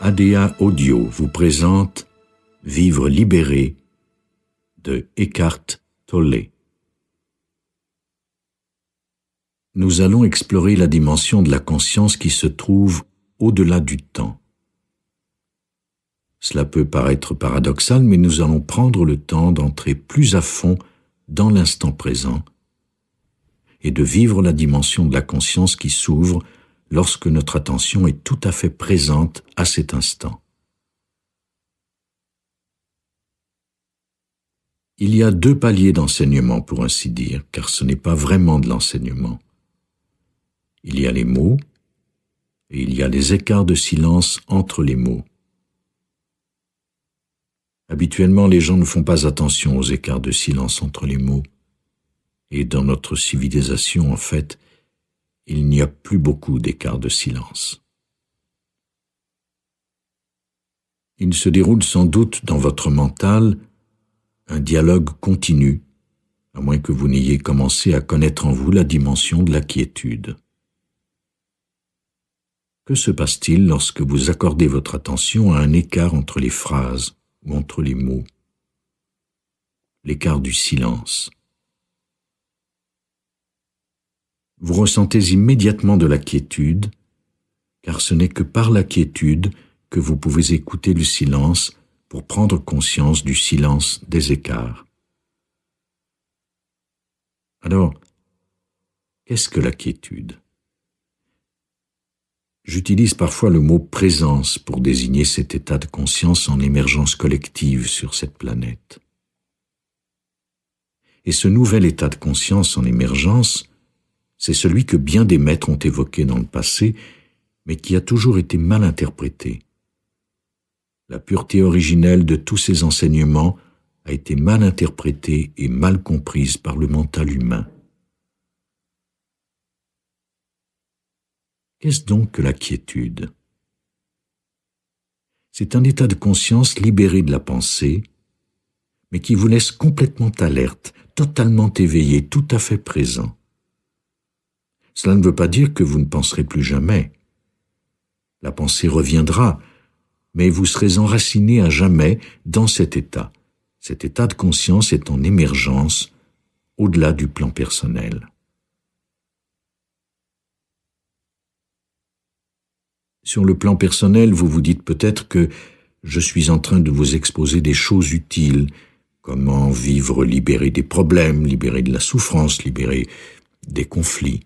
ADA Audio vous présente Vivre libéré de Eckhart Tolle. Nous allons explorer la dimension de la conscience qui se trouve au-delà du temps. Cela peut paraître paradoxal, mais nous allons prendre le temps d'entrer plus à fond dans l'instant présent et de vivre la dimension de la conscience qui s'ouvre lorsque notre attention est tout à fait présente à cet instant. Il y a deux paliers d'enseignement, pour ainsi dire, car ce n'est pas vraiment de l'enseignement. Il y a les mots et il y a les écarts de silence entre les mots. Habituellement, les gens ne font pas attention aux écarts de silence entre les mots. Et dans notre civilisation, en fait, il n'y a plus beaucoup d'écarts de silence. Il se déroule sans doute dans votre mental un dialogue continu, à moins que vous n'ayez commencé à connaître en vous la dimension de la quiétude. Que se passe-t-il lorsque vous accordez votre attention à un écart entre les phrases ou entre les mots? L'écart du silence. Vous ressentez immédiatement de la quiétude, car ce n'est que par la quiétude que vous pouvez écouter le silence pour prendre conscience du silence des écarts. Alors, qu'est-ce que la quiétude? J'utilise parfois le mot « présence » pour désigner cet état de conscience en émergence collective sur cette planète. Et ce nouvel état de conscience en émergence, c'est celui que bien des maîtres ont évoqué dans le passé, mais qui a toujours été mal interprété. La pureté originelle de tous ces enseignements a été mal interprétée et mal comprise par le mental humain. Qu'est-ce donc que la quiétude? C'est un état de conscience libéré de la pensée, mais qui vous laisse complètement alerte, totalement éveillé, tout à fait présent. Cela ne veut pas dire que vous ne penserez plus jamais. La pensée reviendra, mais vous serez enraciné à jamais dans cet état. Cet état de conscience est en émergence au-delà du plan personnel. Sur le plan personnel, vous vous dites peut-être que je suis en train de vous exposer des choses utiles, comment vivre libéré des problèmes, libéré de la souffrance, libéré des conflits.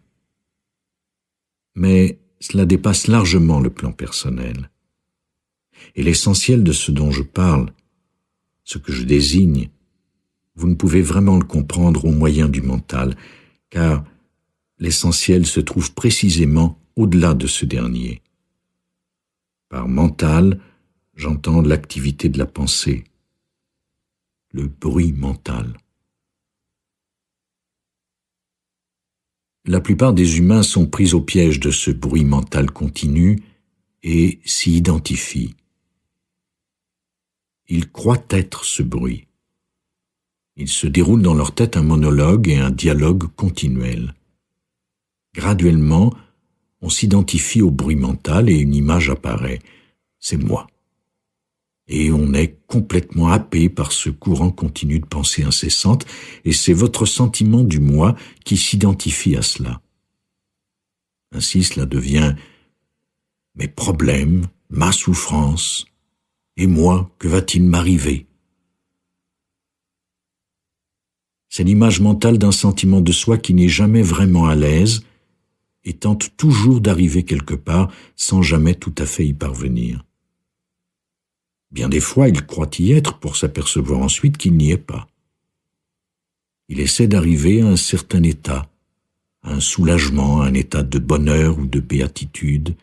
Mais cela dépasse largement le plan personnel. Et l'essentiel de ce dont je parle, ce que je désigne, vous ne pouvez vraiment le comprendre au moyen du mental, car l'essentiel se trouve précisément au-delà de ce dernier. Par mental, j'entends l'activité de la pensée, le bruit mental. La plupart des humains sont pris au piège de ce bruit mental continu et s'y identifient. Ils croient être ce bruit. Il se déroule dans leur tête un monologue et un dialogue continuel. Graduellement, on s'identifie au bruit mental et une image apparaît. C'est moi. Et on est complètement happé par ce courant continu de pensée incessante, et c'est votre sentiment du moi qui s'identifie à cela. Ainsi, cela devient mes problèmes, ma souffrance, et moi, que va-t-il m'arriver? C'est l'image mentale d'un sentiment de soi qui n'est jamais vraiment à l'aise et tente toujours d'arriver quelque part sans jamais tout à fait y parvenir. Bien des fois, il croit y être pour s'apercevoir ensuite qu'il n'y est pas. Il essaie d'arriver à un certain état, à un soulagement, à un état de bonheur ou de béatitude,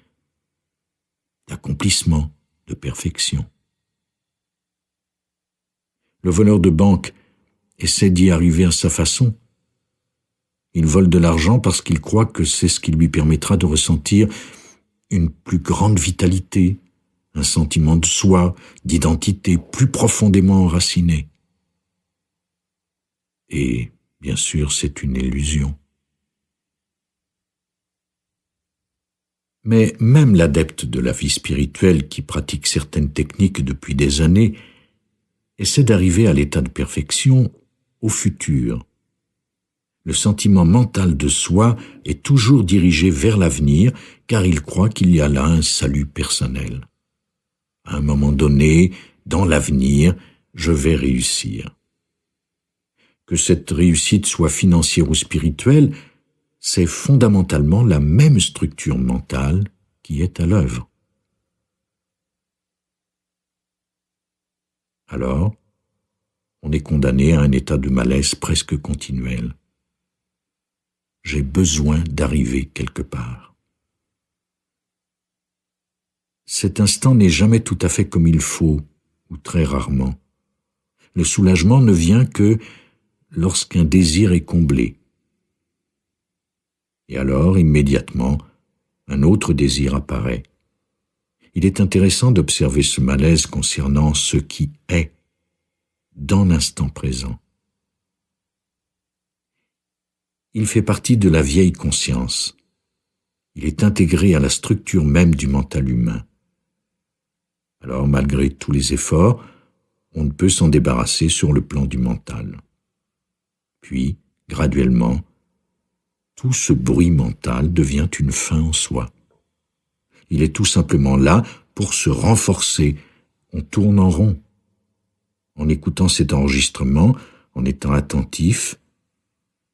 d'accomplissement, de perfection. Le voleur de banque essaie d'y arriver à sa façon, Il vole de l'argent parce qu'il croit que c'est ce qui lui permettra de ressentir une plus grande vitalité, un sentiment de soi, d'identité plus profondément enraciné. Et, bien sûr, c'est une illusion. Mais même l'adepte de la vie spirituelle qui pratique certaines techniques depuis des années essaie d'arriver à l'état de perfection au futur. Le sentiment mental de soi est toujours dirigé vers l'avenir car il croit qu'il y a là un salut personnel. À un moment donné, dans l'avenir, je vais réussir. Que cette réussite soit financière ou spirituelle, c'est fondamentalement la même structure mentale qui est à l'œuvre. Alors, on est condamné à un état de malaise presque continuel. J'ai besoin d'arriver quelque part. Cet instant n'est jamais tout à fait comme il faut, ou très rarement. Le soulagement ne vient que lorsqu'un désir est comblé. Et alors, immédiatement, un autre désir apparaît. Il est intéressant d'observer ce malaise concernant ce qui est, dans l'instant présent. Il fait partie de la vieille conscience. Il est intégré à la structure même du mental humain. Alors, malgré tous les efforts, on ne peut s'en débarrasser sur le plan du mental. Puis, graduellement, tout ce bruit mental devient une fin en soi. Il est tout simplement là pour se renforcer. On tourne en rond. En écoutant cet enregistrement, en étant attentif,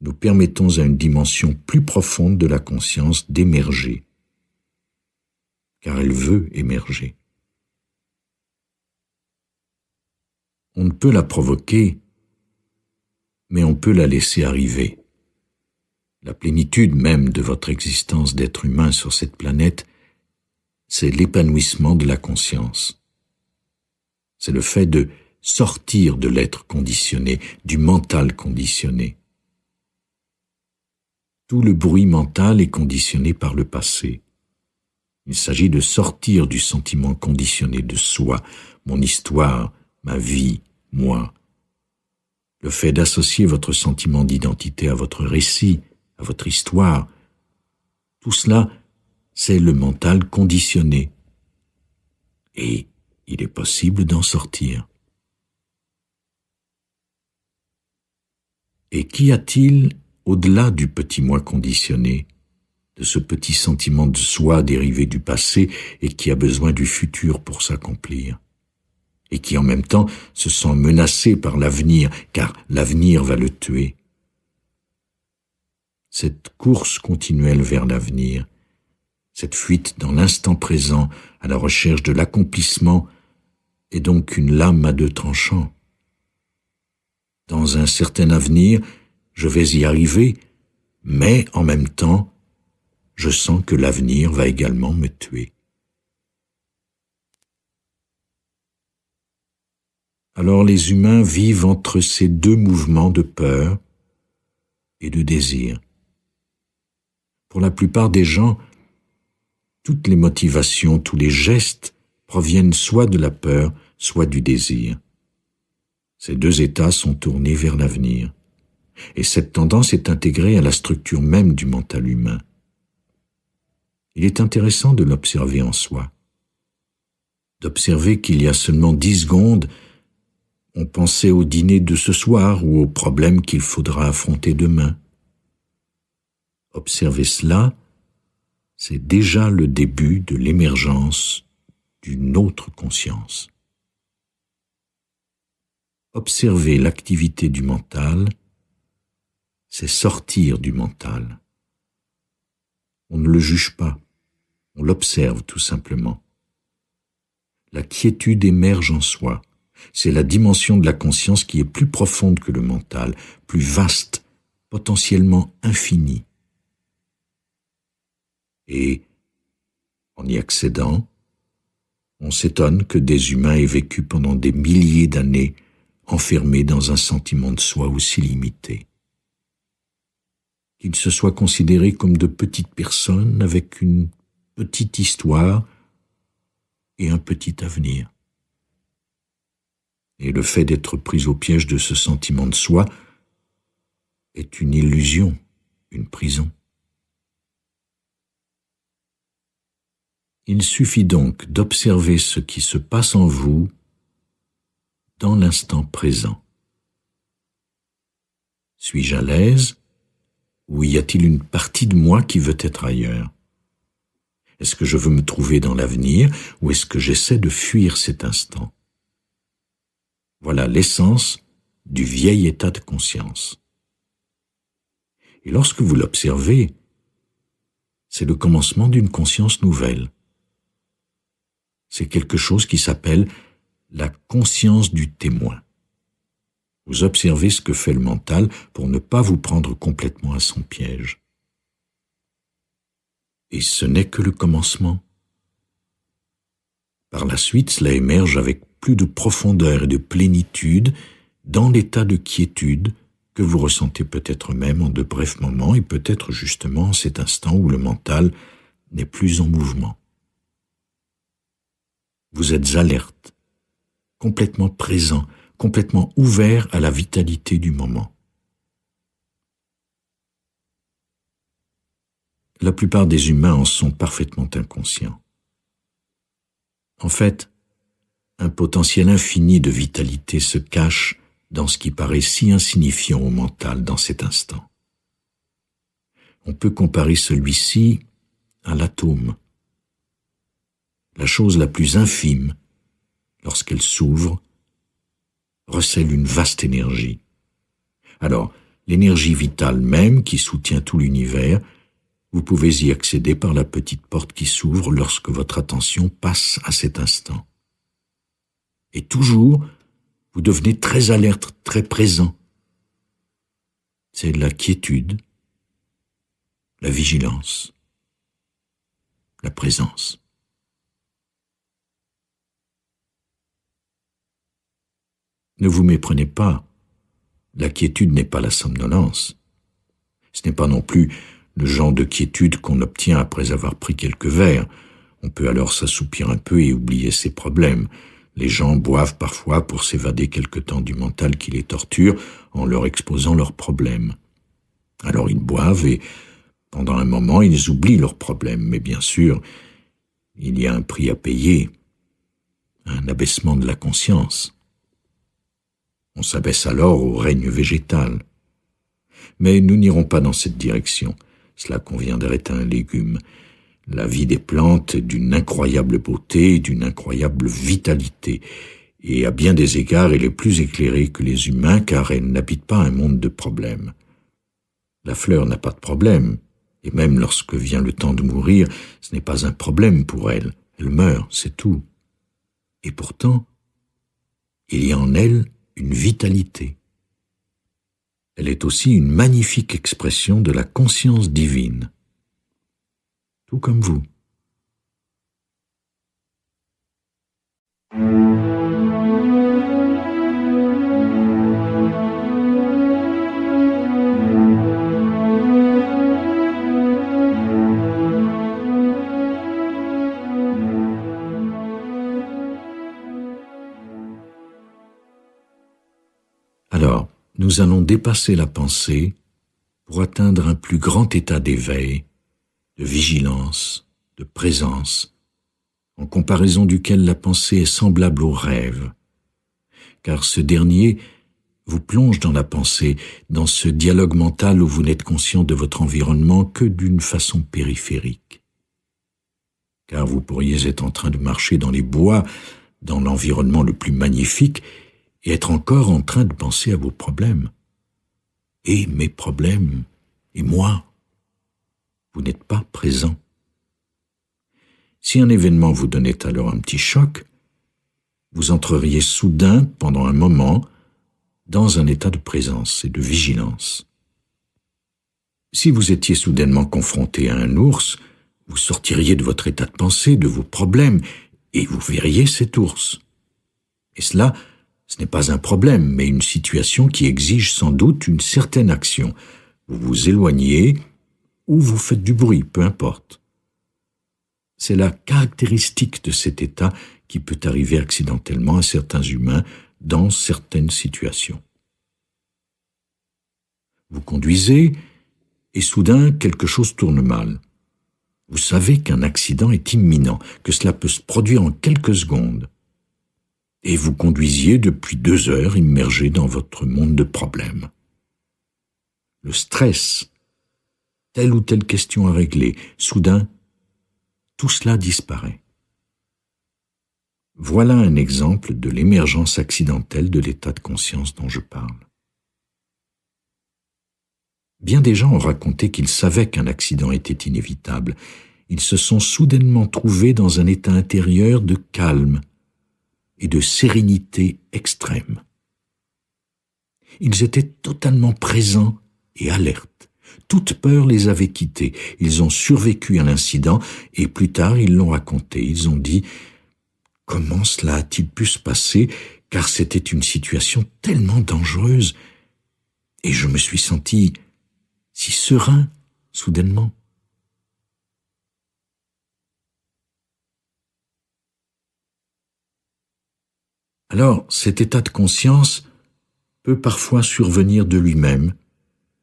nous permettons à une dimension plus profonde de la conscience d'émerger, car elle veut émerger. On ne peut la provoquer, mais on peut la laisser arriver. La plénitude même de votre existence d'être humain sur cette planète, c'est l'épanouissement de la conscience. C'est le fait de sortir de l'être conditionné, du mental conditionné. Tout le bruit mental est conditionné par le passé. Il s'agit de sortir du sentiment conditionné de soi, mon histoire, ma vie, moi. Le fait d'associer votre sentiment d'identité à votre récit, à votre histoire, tout cela, c'est le mental conditionné. Et il est possible d'en sortir. Et qu'y a-t-il au-delà du petit moi conditionné, de ce petit sentiment de soi dérivé du passé et qui a besoin du futur pour s'accomplir, et qui en même temps se sent menacé par l'avenir, car l'avenir va le tuer. Cette course continuelle vers l'avenir, cette fuite dans l'instant présent à la recherche de l'accomplissement est donc une lame à deux tranchants. Dans un certain avenir, je vais y arriver, mais en même temps, je sens que l'avenir va également me tuer. Alors les humains vivent entre ces deux mouvements de peur et de désir. Pour la plupart des gens, toutes les motivations, tous les gestes proviennent soit de la peur, soit du désir. Ces deux états sont tournés vers l'avenir. Et cette tendance est intégrée à la structure même du mental humain. Il est intéressant de l'observer en soi. D'observer qu'il y a seulement 10 secondes, on pensait au dîner de ce soir ou aux problèmes qu'il faudra affronter demain. Observer cela, c'est déjà le début de l'émergence d'une autre conscience. Observer l'activité du mental, c'est sortir du mental. On ne le juge pas, on l'observe tout simplement. La quiétude émerge en soi. C'est la dimension de la conscience qui est plus profonde que le mental, plus vaste, potentiellement infinie. Et, en y accédant, on s'étonne que des humains aient vécu pendant des milliers d'années enfermés dans un sentiment de soi aussi limité. qu'ils se soient considérés comme de petites personnes avec une petite histoire et un petit avenir. Et le fait d'être pris au piège de ce sentiment de soi est une illusion, une prison. Il suffit donc d'observer ce qui se passe en vous dans l'instant présent. Suis-je à l'aise ou y a-t-il une partie de moi qui veut être ailleurs? Est-ce que je veux me trouver dans l'avenir ou est-ce que j'essaie de fuir cet instant? Voilà l'essence du vieil état de conscience. Et lorsque vous l'observez, c'est le commencement d'une conscience nouvelle. C'est quelque chose qui s'appelle la conscience du témoin. Vous observez ce que fait le mental pour ne pas vous prendre complètement à son piège. Et ce n'est que le commencement. Par la suite, cela émerge avec plus de profondeur et de plénitude dans l'état de quiétude que vous ressentez peut-être même en de brefs moments et peut-être justement en cet instant où le mental n'est plus en mouvement. Vous êtes alerte, complètement présent, complètement ouvert à la vitalité du moment. La plupart des humains en sont parfaitement inconscients. En fait, un potentiel infini de vitalité se cache dans ce qui paraît si insignifiant au mental dans cet instant. On peut comparer celui-ci à l'atome. La chose la plus infime, lorsqu'elle s'ouvre, recèle une vaste énergie. Alors, l'énergie vitale même qui soutient tout l'univers, vous pouvez y accéder par la petite porte qui s'ouvre lorsque votre attention passe à cet instant. Et toujours, vous devenez très alerte, très présent. C'est la quiétude, la vigilance, la présence. Ne vous méprenez pas, la quiétude n'est pas la somnolence. Ce n'est pas non plus le genre de quiétude qu'on obtient après avoir pris quelques verres. On peut alors s'assoupir un peu et oublier ses problèmes. Les gens boivent parfois pour s'évader quelque temps du mental qui les torture en leur exposant leurs problèmes. Alors ils boivent et, pendant un moment, ils oublient leurs problèmes. Mais bien sûr, il y a un prix à payer, un abaissement de la conscience. On s'abaisse alors au règne végétal. Mais nous n'irons pas dans cette direction. Cela conviendrait à un légume. La vie des plantes est d'une incroyable beauté, d'une incroyable vitalité, et à bien des égards elle est plus éclairée que les humains car elle n'habite pas un monde de problèmes. La fleur n'a pas de problème, et même lorsque vient le temps de mourir, ce n'est pas un problème pour elle. Elle meurt, c'est tout. Et pourtant, il y a en elle une vitalité. Elle est aussi une magnifique expression de la conscience divine. Tout comme vous. Alors, nous allons dépasser la pensée pour atteindre un plus grand état d'éveil, de vigilance, de présence, en comparaison duquel la pensée est semblable au rêve, car ce dernier vous plonge dans la pensée, dans ce dialogue mental où vous n'êtes conscient de votre environnement que d'une façon périphérique. Car vous pourriez être en train de marcher dans les bois, dans l'environnement le plus magnifique, et être encore en train de penser à vos problèmes. Et mes problèmes, et moi. Vous n'êtes pas présent. Si un événement vous donnait alors un petit choc, vous entreriez soudain, pendant un moment, dans un état de présence et de vigilance. Si vous étiez soudainement confronté à un ours, vous sortiriez de votre état de pensée, de vos problèmes, et vous verriez cet ours. Et cela, ce n'est pas un problème, mais une situation qui exige sans doute une certaine action. Vous vous éloignez ou vous faites du bruit, peu importe. C'est la caractéristique de cet état qui peut arriver accidentellement à certains humains dans certaines situations. Vous conduisez et soudain quelque chose tourne mal. Vous savez qu'un accident est imminent, que cela peut se produire en quelques secondes. Et vous conduisiez depuis 2 heures immergé dans votre monde de problèmes. Le stress, telle ou telle question à régler, soudain, tout cela disparaît. Voilà un exemple de l'émergence accidentelle de l'état de conscience dont je parle. Bien des gens ont raconté qu'ils savaient qu'un accident était inévitable. Ils se sont soudainement trouvés dans un état intérieur de calme et de sérénité extrême. Ils étaient totalement présents et alertes. Toute peur les avait quittés. Ils ont survécu à l'incident et plus tard ils l'ont raconté. Ils ont dit « Comment cela a-t-il pu se passer ? Car c'était une situation tellement dangereuse. Et je me suis senti si serein, soudainement. » Alors, cet état de conscience peut parfois survenir de lui-même,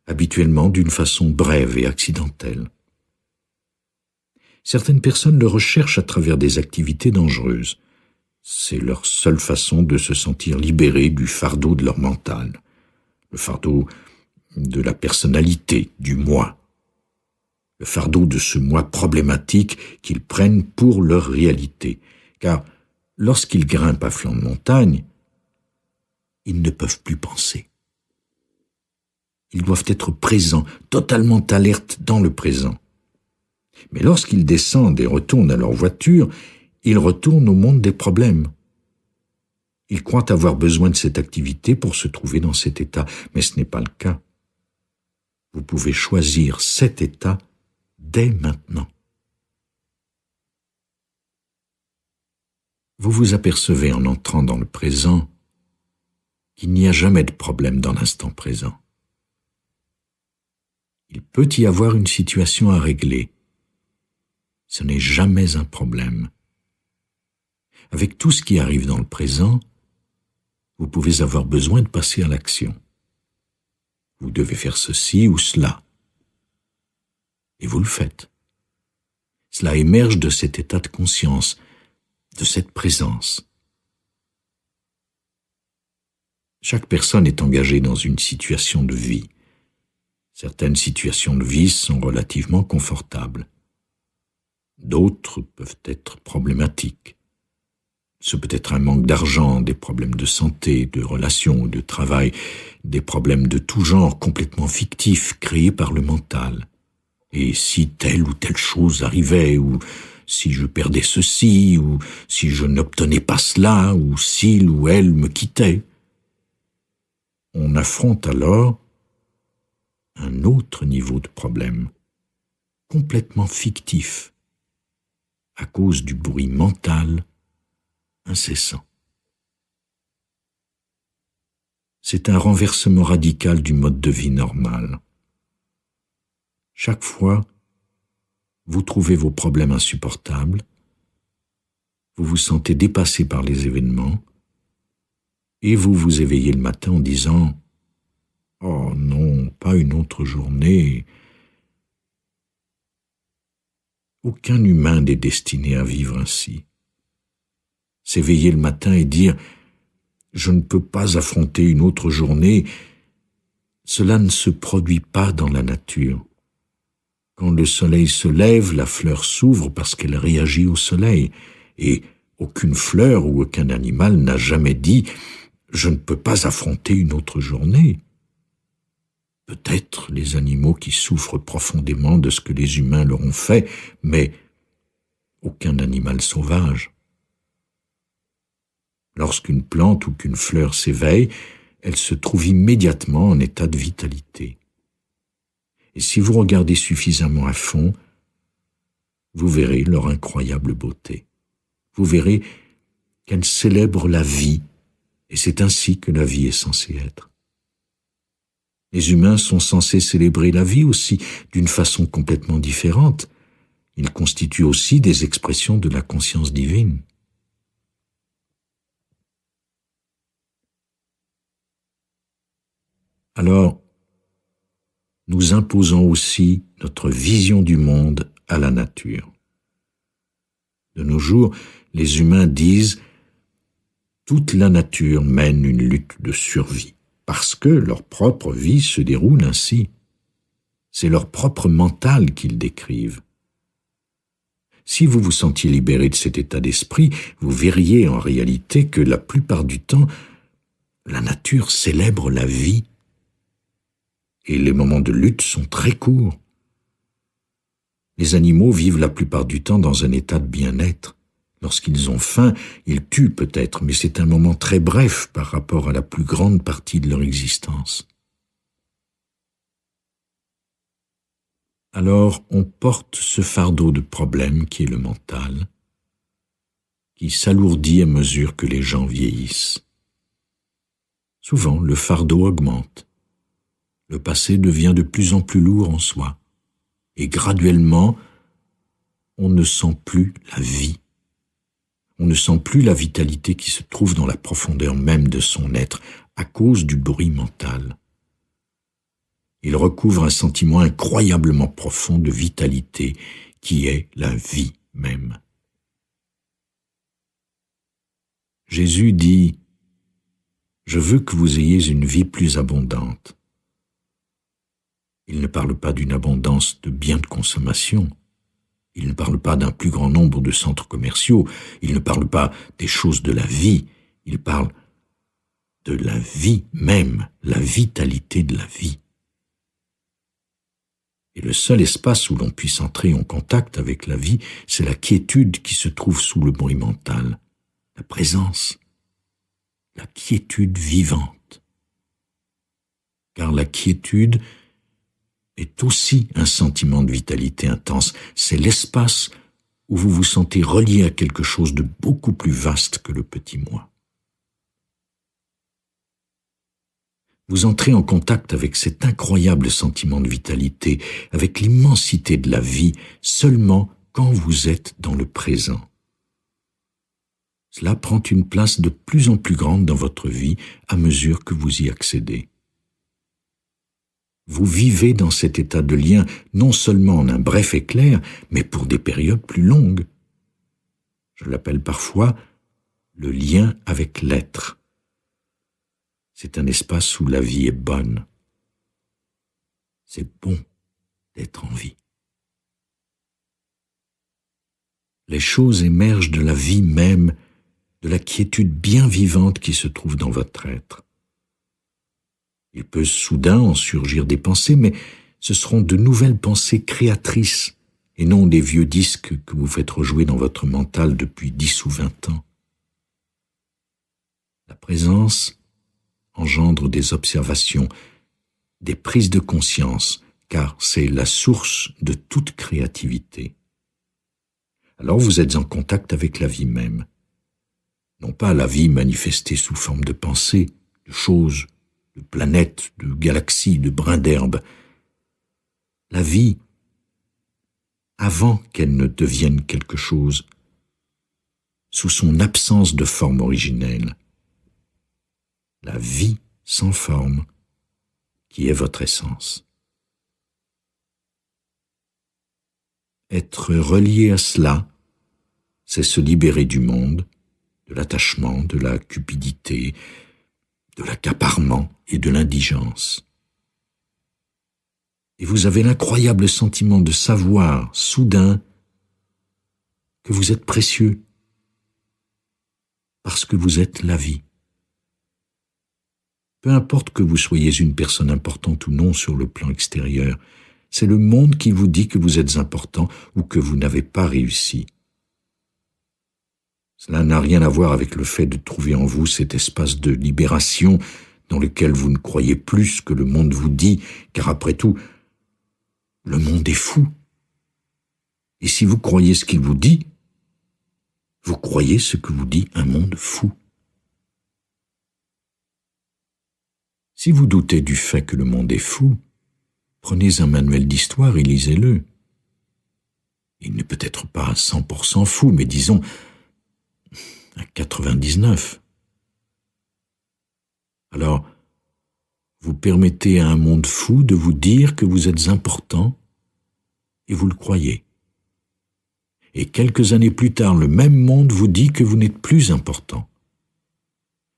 habituellement d'une façon brève et accidentelle. Certaines personnes le recherchent à travers des activités dangereuses. C'est leur seule façon de se sentir libérés du fardeau de leur mental, le fardeau de la personnalité, du moi, le fardeau de ce moi problématique qu'ils prennent pour leur réalité. Car lorsqu'ils grimpent à flanc de montagne, ils ne peuvent plus penser. Ils doivent être présents, totalement alertes dans le présent. Mais lorsqu'ils descendent et retournent à leur voiture, ils retournent au monde des problèmes. Ils croient avoir besoin de cette activité pour se trouver dans cet état, mais ce n'est pas le cas. Vous pouvez choisir cet état dès maintenant. Vous vous apercevez en entrant dans le présent qu'il n'y a jamais de problème dans l'instant présent. Il peut y avoir une situation à régler. Ce n'est jamais un problème. Avec tout ce qui arrive dans le présent, vous pouvez avoir besoin de passer à l'action. Vous devez faire ceci ou cela. Et vous le faites. Cela émerge de cet état de conscience, de cette présence. Chaque personne est engagée dans une situation de vie. Certaines situations de vie sont relativement confortables. D'autres peuvent être problématiques. Ce peut être un manque d'argent, des problèmes de santé, de relations, de travail, des problèmes de tout genre complètement fictifs créés par le mental. Et si telle ou telle chose arrivait, ou si je perdais ceci, ou si je n'obtenais pas cela, ou s'il ou elle me quittait, on affronte alors un autre niveau de problème, complètement fictif, à cause du bruit mental incessant. C'est un renversement radical du mode de vie normal. Chaque fois, vous trouvez vos problèmes insupportables, vous vous sentez dépassé par les événements, et vous vous éveillez le matin en disant « Oh non, pas une autre journée ». Aucun humain n'est destiné à vivre ainsi. S'éveiller le matin et dire « Je ne peux pas affronter une autre journée », cela ne se produit pas dans la nature. Quand le soleil se lève, la fleur s'ouvre parce qu'elle réagit au soleil, et aucune fleur ou aucun animal n'a jamais dit « Je ne peux pas affronter une autre journée ». Peut-être les animaux qui souffrent profondément de ce que les humains leur ont fait, mais aucun animal sauvage. Lorsqu'une plante ou qu'une fleur s'éveille, elle se trouve immédiatement en état de vitalité. Et si vous regardez suffisamment à fond, vous verrez leur incroyable beauté. Vous verrez qu'elles célèbrent la vie, et c'est ainsi que la vie est censée être. Les humains sont censés célébrer la vie aussi d'une façon complètement différente. Ils constituent aussi des expressions de la conscience divine. Alors, nous imposons aussi notre vision du monde à la nature. De nos jours, les humains disent « toute la nature mène une lutte de survie » parce que leur propre vie se déroule ainsi. C'est leur propre mental qu'ils décrivent. Si vous vous sentiez libéré de cet état d'esprit, vous verriez en réalité que la plupart du temps, la nature célèbre la vie. Et les moments de lutte sont très courts. Les animaux vivent la plupart du temps dans un état de bien-être. Lorsqu'ils ont faim, ils tuent peut-être, mais c'est un moment très bref par rapport à la plus grande partie de leur existence. Alors on porte ce fardeau de problème qui est le mental, qui s'alourdit à mesure que les gens vieillissent. Souvent, le fardeau augmente. Le passé devient de plus en plus lourd en soi, et graduellement, on ne sent plus la vie. On ne sent plus la vitalité qui se trouve dans la profondeur même de son être à cause du bruit mental. Il recouvre un sentiment incroyablement profond de vitalité qui est la vie même. Jésus dit « Je veux que vous ayez une vie plus abondante ». Il ne parle pas d'une abondance de biens de consommation. Il ne parle pas d'un plus grand nombre de centres commerciaux. Il ne parle pas des choses de la vie. Il parle de la vie même, la vitalité de la vie. Et le seul espace où l'on puisse entrer en contact avec la vie, c'est la quiétude qui se trouve sous le bruit mental, la présence, la quiétude vivante. Car la quiétude est aussi un sentiment de vitalité intense. C'est l'espace où vous vous sentez relié à quelque chose de beaucoup plus vaste que le petit moi. Vous entrez en contact avec cet incroyable sentiment de vitalité, avec l'immensité de la vie, seulement quand vous êtes dans le présent. Cela prend une place de plus en plus grande dans votre vie à mesure que vous y accédez. Vous vivez dans cet état de lien non seulement en un bref éclair, mais pour des périodes plus longues. Je l'appelle parfois le lien avec l'être. C'est un espace où la vie est bonne. C'est bon d'être en vie. Les choses émergent de la vie même, de la quiétude bien vivante qui se trouve dans votre être. Il peut soudain en surgir des pensées, mais ce seront de nouvelles pensées créatrices et non des vieux disques que vous faites rejouer dans votre mental depuis 10 ou 20 ans. La présence engendre des observations, des prises de conscience, car c'est la source de toute créativité. Alors vous êtes en contact avec la vie même. Non pas la vie manifestée sous forme de pensées, de choses, de planètes, de galaxies, de brins d'herbe. La vie, avant qu'elle ne devienne quelque chose, sous son absence de forme originelle. La vie sans forme, qui est votre essence. Être relié à cela, c'est se libérer du monde, de l'attachement, de la cupidité, de l'accaparement et de l'indigence. Et vous avez l'incroyable sentiment de savoir, soudain, que vous êtes précieux, parce que vous êtes la vie. Peu importe que vous soyez une personne importante ou non sur le plan extérieur, c'est le monde qui vous dit que vous êtes important ou que vous n'avez pas réussi. Cela n'a rien à voir avec le fait de trouver en vous cet espace de libération dans lequel vous ne croyez plus ce que le monde vous dit, car après tout, le monde est fou. Et si vous croyez ce qu'il vous dit, vous croyez ce que vous dit un monde fou. Si vous doutez du fait que le monde est fou, prenez un manuel d'histoire et lisez-le. Il n'est peut-être pas à 100% fou, mais disons à 99. Alors, vous permettez à un monde fou de vous dire que vous êtes important et vous le croyez. Et quelques années plus tard, le même monde vous dit que vous n'êtes plus important.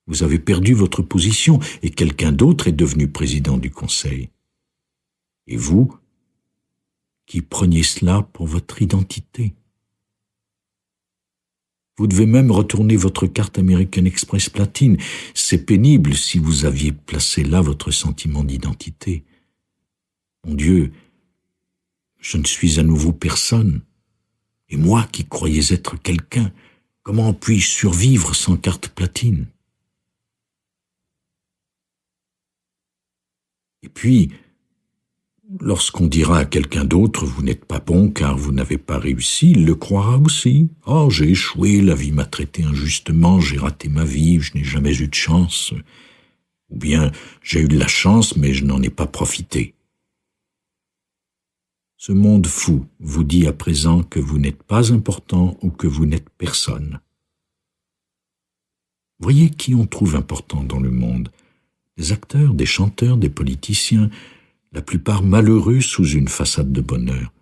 Vous avez perdu votre position et quelqu'un d'autre est devenu président du conseil. Et vous, qui preniez cela pour votre identité. Vous devez même retourner votre carte American Express platine. C'est pénible si vous aviez placé là votre sentiment d'identité. Mon Dieu, je ne suis à nouveau personne. Et moi qui croyais être quelqu'un, comment puis-je survivre sans carte platine? Et puis, lorsqu'on dira à quelqu'un d'autre « vous n'êtes pas bon car vous n'avez pas réussi », il le croira aussi. « Oh, j'ai échoué, la vie m'a traité injustement, j'ai raté ma vie, je n'ai jamais eu de chance. » Ou bien « j'ai eu de la chance, mais je n'en ai pas profité. » Ce monde fou vous dit à présent que vous n'êtes pas important ou que vous n'êtes personne. Voyez qui on trouve important dans le monde. Des acteurs, des chanteurs, des politiciens, la plupart malheureux sous une façade de bonheur.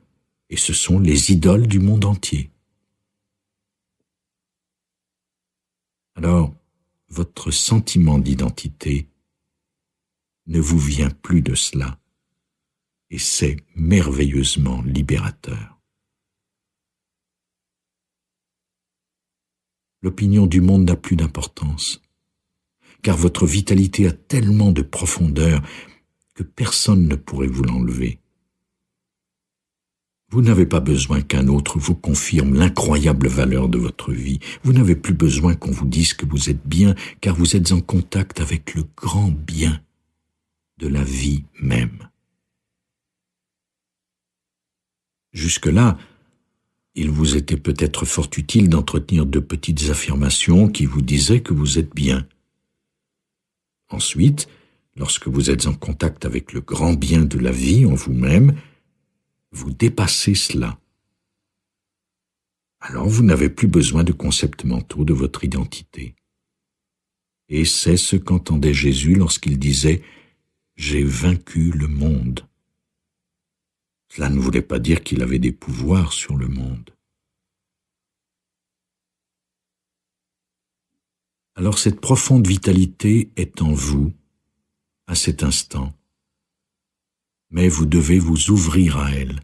Et ce sont les idoles du monde entier. Alors, votre sentiment d'identité ne vous vient plus de cela. Et c'est merveilleusement libérateur. L'opinion du monde n'a plus d'importance, car votre vitalité a tellement de profondeur que personne ne pourrait vous l'enlever. Vous n'avez pas besoin qu'un autre vous confirme l'incroyable valeur de votre vie. Vous n'avez plus besoin qu'on vous dise que vous êtes bien, car vous êtes en contact avec le grand bien de la vie même. Jusque-là, il vous était peut-être fort utile d'entretenir de petites affirmations qui vous disaient que vous êtes bien. Ensuite, lorsque vous êtes en contact avec le grand bien de la vie en vous-même, vous dépassez cela. Alors vous n'avez plus besoin de concepts mentaux de votre identité. Et c'est ce qu'entendait Jésus lorsqu'il disait « J'ai vaincu le monde ». Cela ne voulait pas dire qu'il avait des pouvoirs sur le monde. Alors cette profonde vitalité est en vous, à cet instant, mais vous devez vous ouvrir à elle.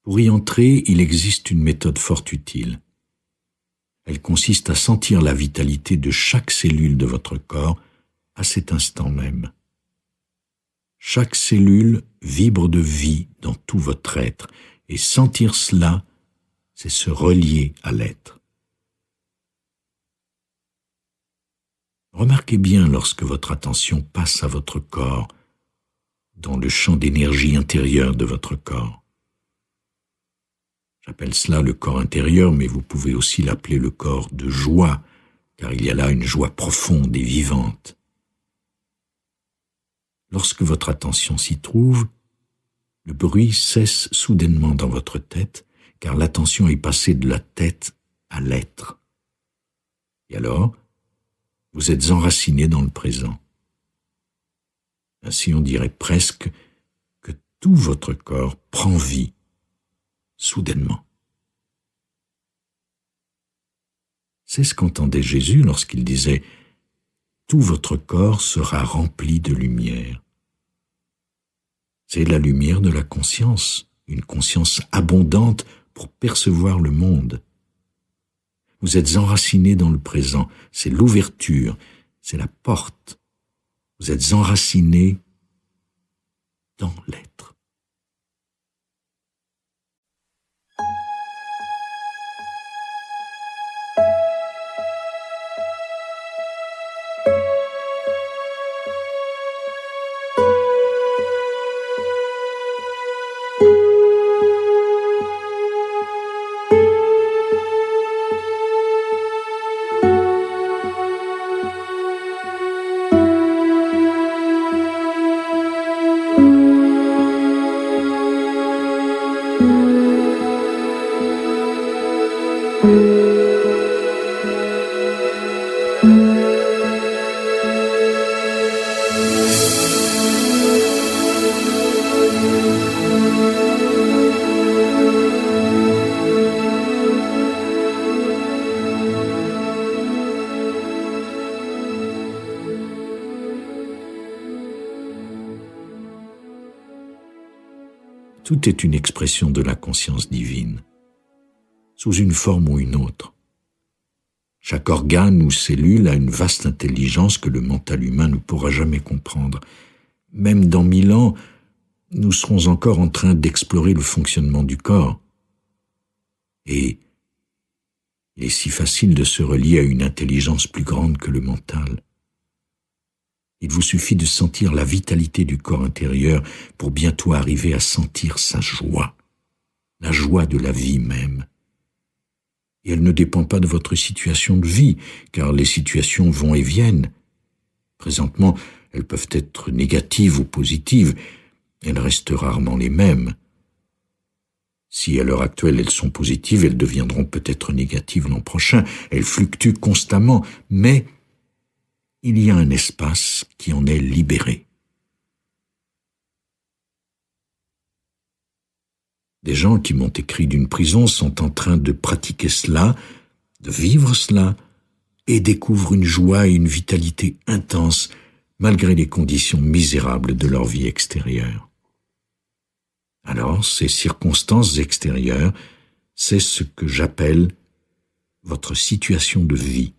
Pour y entrer, il existe une méthode fort utile. Elle consiste à sentir la vitalité de chaque cellule de votre corps à cet instant même. Chaque cellule vibre de vie dans tout votre être, et sentir cela, c'est se relier à l'être. Remarquez bien lorsque votre attention passe à votre corps, dans le champ d'énergie intérieure de votre corps. J'appelle cela le corps intérieur, mais vous pouvez aussi l'appeler le corps de joie, car il y a là une joie profonde et vivante. Lorsque votre attention s'y trouve, le bruit cesse soudainement dans votre tête, car l'attention est passée de la tête à l'être. Et alors, vous êtes enraciné dans le présent. Ainsi on dirait presque que tout votre corps prend vie, soudainement. C'est ce qu'entendait Jésus lorsqu'il disait « Tout votre corps sera rempli de lumière ». C'est la lumière de la conscience, une conscience abondante pour percevoir le monde. Vous êtes enraciné dans le présent, c'est l'ouverture, c'est la porte. Vous êtes enraciné dans l'être. Tout est une expression de la conscience divine, sous une forme ou une autre. Chaque organe ou cellule a une vaste intelligence que le mental humain ne pourra jamais comprendre. Même dans 1000 ans, nous serons encore en train d'explorer le fonctionnement du corps. Et il est si facile de se relier à une intelligence plus grande que le mental. Il vous suffit de sentir la vitalité du corps intérieur pour bientôt arriver à sentir sa joie, la joie de la vie même. Et elle ne dépend pas de votre situation de vie, car les situations vont et viennent. Présentement, elles peuvent être négatives ou positives, elles restent rarement les mêmes. Si à l'heure actuelle elles sont positives, elles deviendront peut-être négatives l'an prochain. Elles fluctuent constamment, mais il y a un espace qui en est libéré. Des gens qui m'ont écrit d'une prison sont en train de pratiquer cela, de vivre cela, et découvrent une joie et une vitalité intense malgré les conditions misérables de leur vie extérieure. Alors, ces circonstances extérieures, c'est ce que j'appelle votre situation de vie.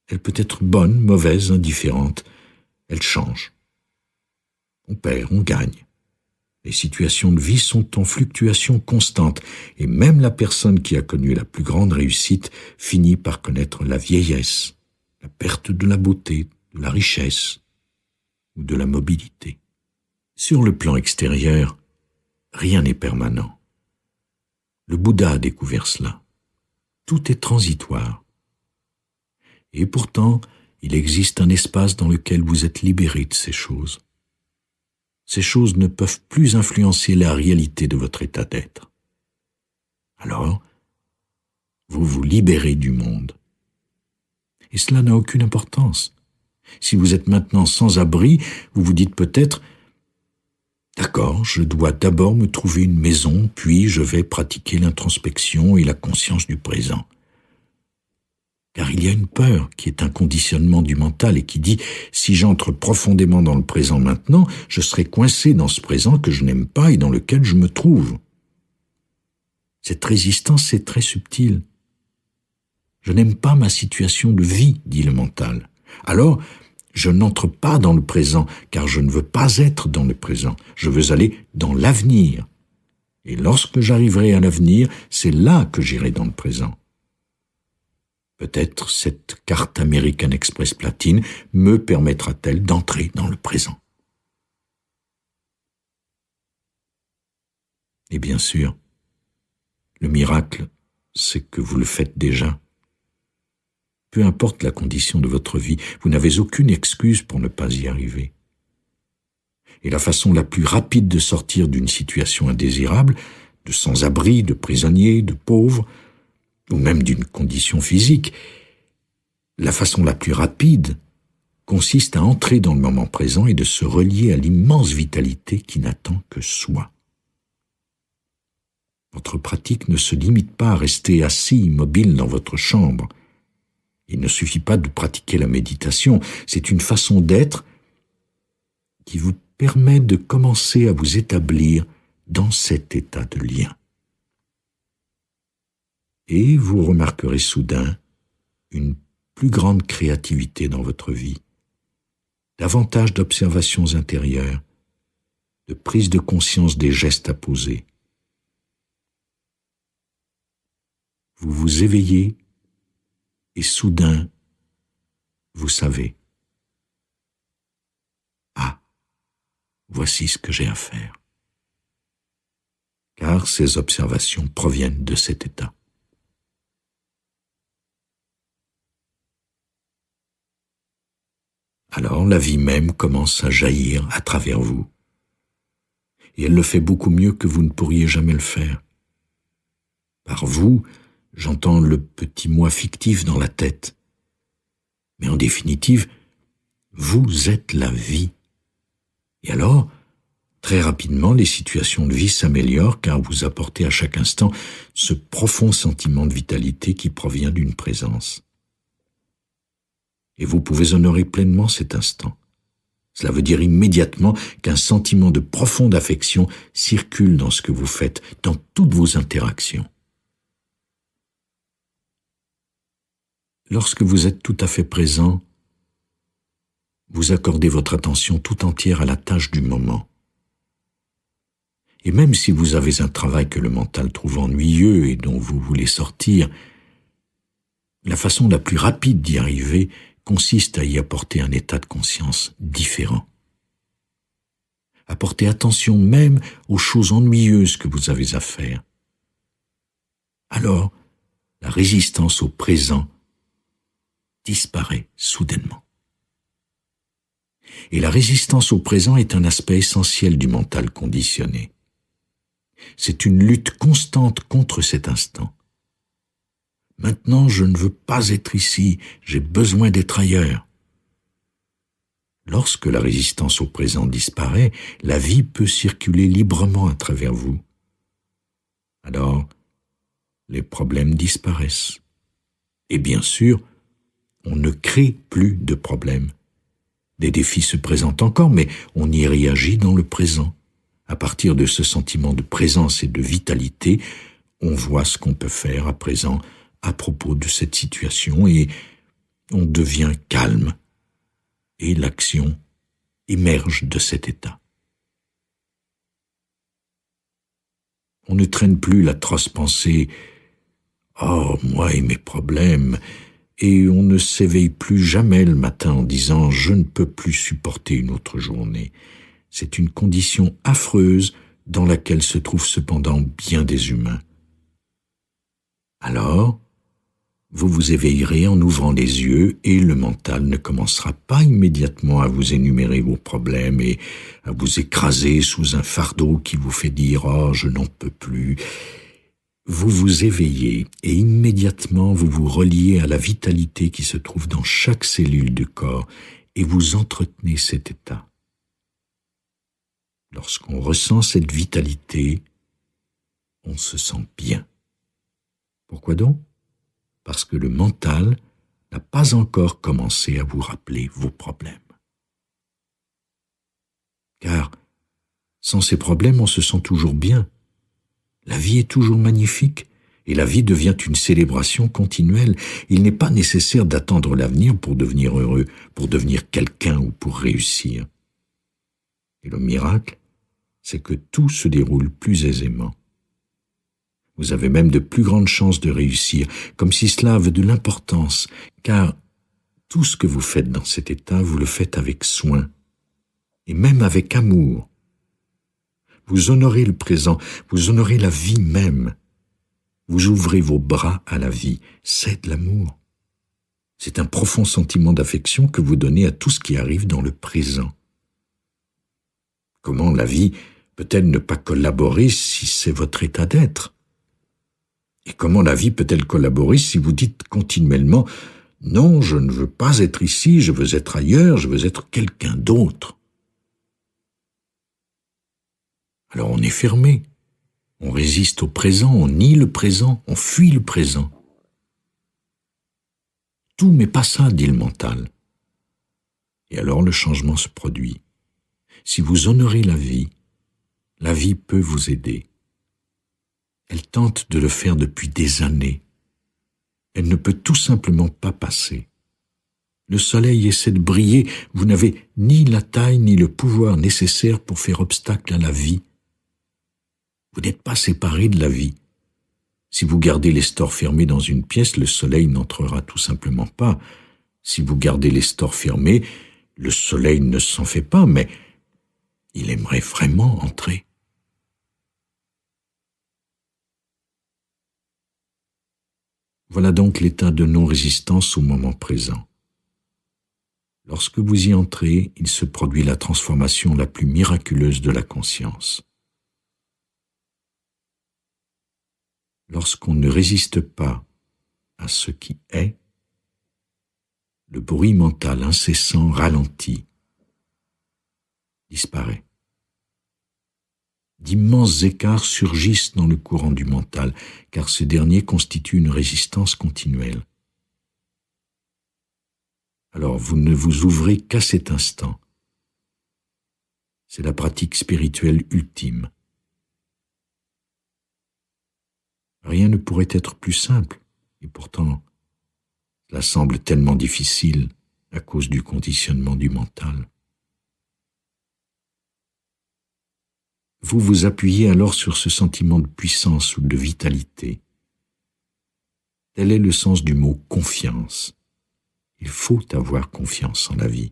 Elle peut être bonne, mauvaise, indifférente, elle change. On perd, on gagne. Les situations de vie sont en fluctuation constante, et même la personne qui a connu la plus grande réussite finit par connaître la vieillesse, la perte de la beauté, de la richesse ou de la mobilité. Sur le plan extérieur, rien n'est permanent. Le Bouddha a découvert cela. Tout est transitoire. Et pourtant, il existe un espace dans lequel vous êtes libéré de ces choses. Ces choses ne peuvent plus influencer la réalité de votre état d'être. Alors, vous vous libérez du monde. Et cela n'a aucune importance. Si vous êtes maintenant sans abri, vous vous dites peut-être « D'accord, je dois d'abord me trouver une maison, puis je vais pratiquer l'introspection et la conscience du présent. » Car il y a une peur qui est un conditionnement du mental et qui dit « Si j'entre profondément dans le présent maintenant, je serai coincé dans ce présent que je n'aime pas et dans lequel je me trouve. » Cette résistance est très subtile. « Je n'aime pas ma situation de vie, dit le mental. Alors, je n'entre pas dans le présent, car je ne veux pas être dans le présent. Je veux aller dans l'avenir. Et lorsque j'arriverai à l'avenir, c'est là que j'irai dans le présent. » Peut-être cette carte American Express platine me permettra-t-elle d'entrer dans le présent. Et bien sûr, le miracle, c'est que vous le faites déjà. Peu importe la condition de votre vie, vous n'avez aucune excuse pour ne pas y arriver. Et la façon la plus rapide de sortir d'une situation indésirable, de sans-abri, de prisonnier, de pauvre, ou même d'une condition physique, la façon la plus rapide consiste à entrer dans le moment présent et de se relier à l'immense vitalité qui n'attend que soi. Votre pratique ne se limite pas à rester assis immobile dans votre chambre. Il ne suffit pas de pratiquer la méditation, c'est une façon d'être qui vous permet de commencer à vous établir dans cet état de lien. Et vous remarquerez soudain une plus grande créativité dans votre vie, davantage d'observations intérieures, de prise de conscience des gestes à poser. Vous vous éveillez et soudain, vous savez. Ah, voici ce que j'ai à faire. Car ces observations proviennent de cet état. Alors la vie même commence à jaillir à travers vous. Et elle le fait beaucoup mieux que vous ne pourriez jamais le faire. Par vous, j'entends le petit moi fictif dans la tête. Mais en définitive, vous êtes la vie. Et alors, très rapidement, les situations de vie s'améliorent car vous apportez à chaque instant ce profond sentiment de vitalité qui provient d'une présence. Et vous pouvez honorer pleinement cet instant. Cela veut dire immédiatement qu'un sentiment de profonde affection circule dans ce que vous faites, dans toutes vos interactions. Lorsque vous êtes tout à fait présent, vous accordez votre attention tout entière à la tâche du moment. Et même si vous avez un travail que le mental trouve ennuyeux et dont vous voulez sortir, la façon la plus rapide d'y arriver consiste à y apporter un état de conscience différent. Apportez attention même aux choses ennuyeuses que vous avez à faire. Alors, la résistance au présent disparaît soudainement. Et la résistance au présent est un aspect essentiel du mental conditionné. C'est une lutte constante contre cet instant. Maintenant, je ne veux pas être ici, j'ai besoin d'être ailleurs. Lorsque la résistance au présent disparaît, la vie peut circuler librement à travers vous. Alors, les problèmes disparaissent. Et bien sûr, on ne crée plus de problèmes. Des défis se présentent encore, mais on y réagit dans le présent. À partir de ce sentiment de présence et de vitalité, on voit ce qu'on peut faire à présent à propos de cette situation et on devient calme. Et l'action émerge de cet état. On ne traîne plus l'atroce pensée « Oh, moi et mes problèmes !» et on ne s'éveille plus jamais le matin en disant « Je ne peux plus supporter une autre journée ». C'est une condition affreuse dans laquelle se trouvent cependant bien des humains. Alors, vous vous éveillerez en ouvrant les yeux et le mental ne commencera pas immédiatement à vous énumérer vos problèmes et à vous écraser sous un fardeau qui vous fait dire « Oh, je n'en peux plus ». Vous vous éveillez et immédiatement vous vous reliez à la vitalité qui se trouve dans chaque cellule du corps et vous entretenez cet état. Lorsqu'on ressent cette vitalité, on se sent bien. Pourquoi donc ? Parce que le mental n'a pas encore commencé à vous rappeler vos problèmes. Car sans ces problèmes, on se sent toujours bien. La vie est toujours magnifique et la vie devient une célébration continuelle. Il n'est pas nécessaire d'attendre l'avenir pour devenir heureux, pour devenir quelqu'un ou pour réussir. Et le miracle, c'est que tout se déroule plus aisément. Vous avez même de plus grandes chances de réussir, comme si cela avait de l'importance, car tout ce que vous faites dans cet état, vous le faites avec soin, et même avec amour. Vous honorez le présent, vous honorez la vie même. Vous ouvrez vos bras à la vie, c'est de l'amour. C'est un profond sentiment d'affection que vous donnez à tout ce qui arrive dans le présent. Comment la vie peut-elle ne pas collaborer si c'est votre état d'être ? Et comment la vie peut-elle collaborer si vous dites continuellement « Non, je ne veux pas être ici, je veux être ailleurs, je veux être quelqu'un d'autre ». Alors on est fermé, on résiste au présent, on nie le présent, on fuit le présent. Tout mais pas ça, dit le mental. Et alors le changement se produit. Si vous honorez la vie peut vous aider. Elle tente de le faire depuis des années. Elle ne peut tout simplement pas passer. Le soleil essaie de briller, vous n'avez ni la taille ni le pouvoir nécessaire pour faire obstacle à la vie. Vous n'êtes pas séparé de la vie. Si vous gardez les stores fermés dans une pièce, le soleil n'entrera tout simplement pas. Si vous gardez les stores fermés, le soleil ne s'en fait pas, mais il aimerait vraiment entrer. Voilà donc l'état de non-résistance au moment présent. Lorsque vous y entrez, il se produit la transformation la plus miraculeuse de la conscience. Lorsqu'on ne résiste pas à ce qui est, le bruit mental incessant ralentit, disparaît. D'immenses écarts surgissent dans le courant du mental, car ce dernier constitue une résistance continuelle. Alors vous ne vous ouvrez qu'à cet instant, C'est la pratique spirituelle ultime. Rien ne pourrait être plus simple, et pourtant, cela semble tellement difficile à cause du conditionnement du mental. Vous vous appuyez alors sur ce sentiment de puissance ou de vitalité. Tel est le sens du mot confiance. Il faut avoir confiance en la vie.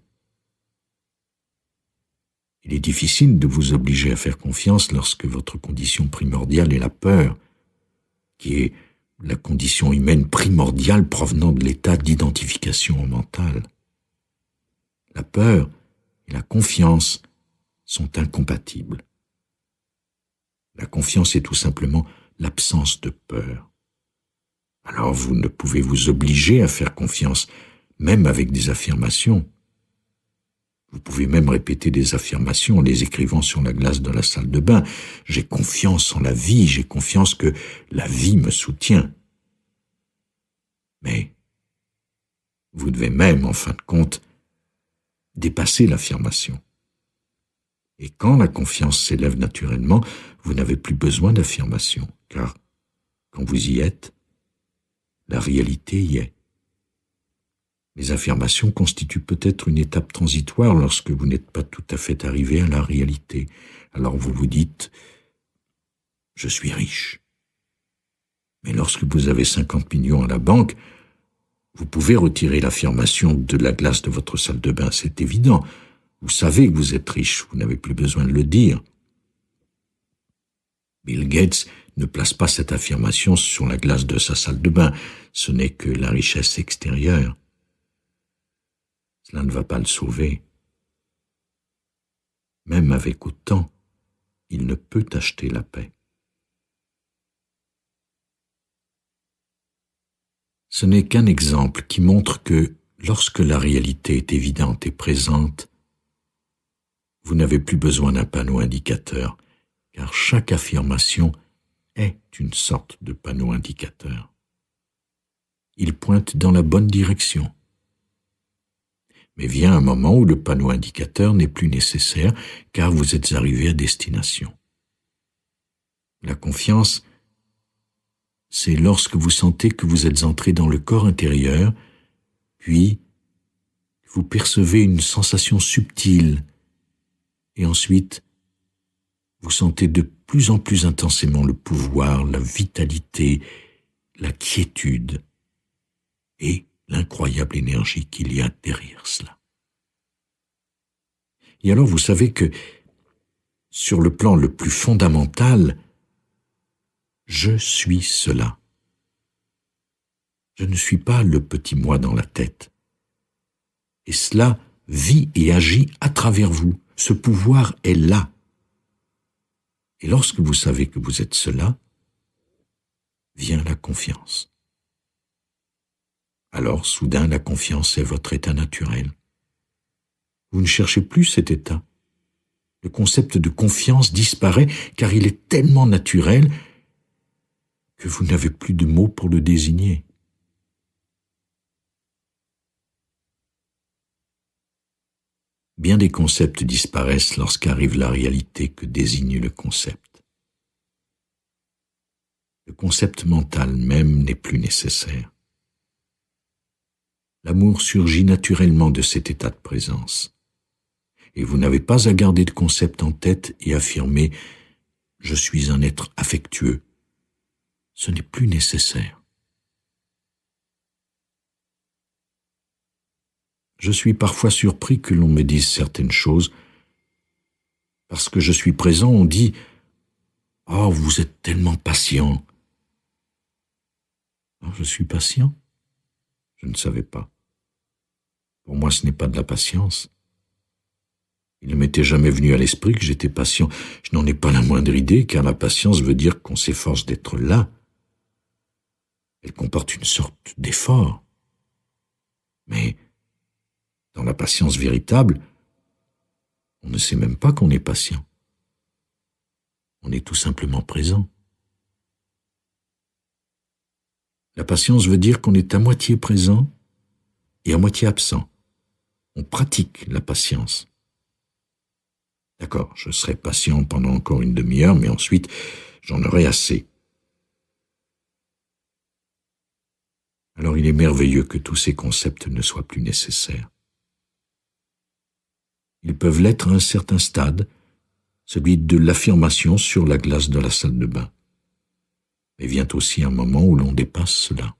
Il est difficile de vous obliger à faire confiance lorsque votre condition primordiale est la peur, qui est la condition humaine primordiale provenant de l'état d'identification au mental. La peur et la confiance sont incompatibles. La confiance est tout simplement l'absence de peur. Alors vous ne pouvez vous obliger à faire confiance, même avec des affirmations. Vous pouvez même répéter des affirmations en les écrivant sur la glace de la salle de bain. J'ai confiance en la vie, j'ai confiance que la vie me soutient. Mais vous devez même, en fin de compte, dépasser l'affirmation. Et quand la confiance s'élève naturellement, vous n'avez plus besoin d'affirmation, car quand vous y êtes, la réalité y est. Les affirmations constituent peut-être une étape transitoire lorsque vous n'êtes pas tout à fait arrivé à la réalité. Alors vous vous dites « je suis riche ». Mais lorsque vous avez 50 millions à la banque, vous pouvez retirer l'affirmation de la glace de votre salle de bain, c'est évident. Vous savez que vous êtes riche, vous n'avez plus besoin de le dire. Bill Gates ne place pas cette affirmation sur la glace de sa salle de bain, ce n'est que la richesse extérieure. Cela ne va pas le sauver. Même avec autant, il ne peut acheter la paix. Ce n'est qu'un exemple qui montre que, lorsque la réalité est évidente et présente, vous n'avez plus besoin d'un panneau indicateur, car chaque affirmation est une sorte de panneau indicateur. Il pointe dans la bonne direction. Mais vient un moment où le panneau indicateur n'est plus nécessaire, car vous êtes arrivé à destination. La confiance, c'est lorsque vous sentez que vous êtes entré dans le corps intérieur, puis vous percevez une sensation subtile, et ensuite, vous sentez de plus en plus intensément le pouvoir, la vitalité, la quiétude et l'incroyable énergie qu'il y a derrière cela. Et alors vous savez que, sur le plan le plus fondamental, je suis cela. Je ne suis pas le petit moi dans la tête. Et cela vit et agit à travers vous. Ce pouvoir est là. Et lorsque vous savez que vous êtes cela, vient la confiance. Alors, soudain, la confiance est votre état naturel. Vous ne cherchez plus cet état. Le concept de confiance disparaît car il est tellement naturel que vous n'avez plus de mots pour le désigner. Bien des concepts disparaissent lorsqu'arrive la réalité que désigne le concept. Le concept mental même n'est plus nécessaire. L'amour surgit naturellement de cet état de présence. Et vous n'avez pas à garder de concept en tête et affirmer « je suis un être affectueux ». Ce n'est plus nécessaire. Je suis parfois surpris que l'on me dise certaines choses. Parce que je suis présent, on dit « Oh, vous êtes tellement patient ». Alors, je suis patient? Je ne savais pas. Pour moi, ce n'est pas de la patience. Il ne m'était jamais venu à l'esprit que j'étais patient. Je n'en ai pas la moindre idée, car la patience veut dire qu'on s'efforce d'être là. Elle comporte une sorte d'effort. Mais dans la patience véritable, on ne sait même pas qu'on est patient. On est tout simplement présent. La patience veut dire qu'on est à moitié présent et à moitié absent. On pratique la patience. D'accord, je serai patient pendant encore une demi-heure, mais ensuite, j'en aurai assez. Alors il est merveilleux que tous ces concepts ne soient plus nécessaires. Ils peuvent l'être à un certain stade, celui de l'affirmation sur la glace de la salle de bain. Mais vient aussi un moment où l'on dépasse cela.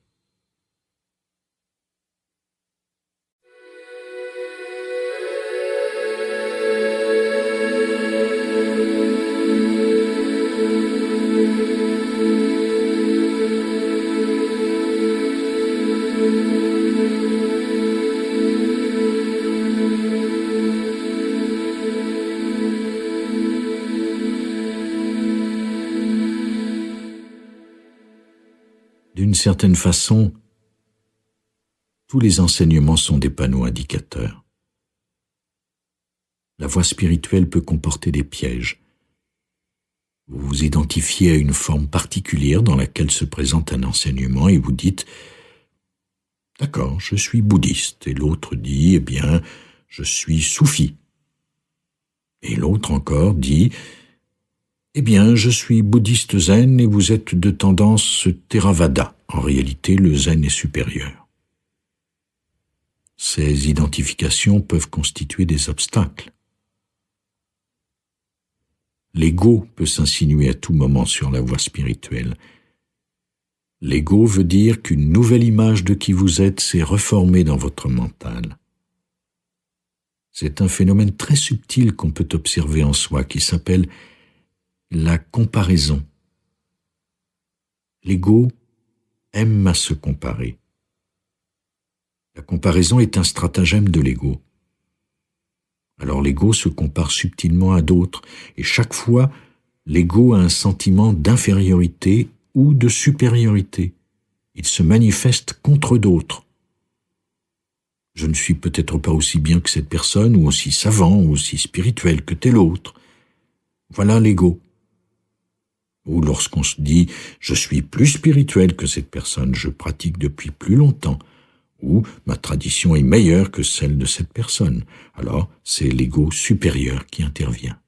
D'une certaine façon, tous les enseignements sont des panneaux indicateurs. La voie spirituelle peut comporter des pièges. Vous vous identifiez à une forme particulière dans laquelle se présente un enseignement et vous dites « D'accord, je suis bouddhiste » et l'autre dit « Eh bien, je suis soufi ». Et l'autre encore dit « Eh bien, je suis bouddhiste zen et vous êtes de tendance Theravada. En réalité, le zen est supérieur. » Ces identifications peuvent constituer des obstacles. L'ego peut s'insinuer à tout moment sur la voie spirituelle. L'ego veut dire qu'une nouvelle image de qui vous êtes s'est reformée dans votre mental. C'est un phénomène très subtil qu'on peut observer en soi qui s'appelle la comparaison. L'ego aime à se comparer. La comparaison est un stratagème de l'ego. Alors l'ego se compare subtilement à d'autres, et chaque fois, l'ego a un sentiment d'infériorité ou de supériorité. Il se manifeste contre d'autres. Je ne suis peut-être pas aussi bien que cette personne, ou aussi savant, ou aussi spirituel que tel autre. Voilà l'ego. Ou lorsqu'on se dit « je suis plus spirituel que cette personne, je pratique depuis plus longtemps », ou « ma tradition est meilleure que celle de cette personne », alors c'est l'ego supérieur qui intervient.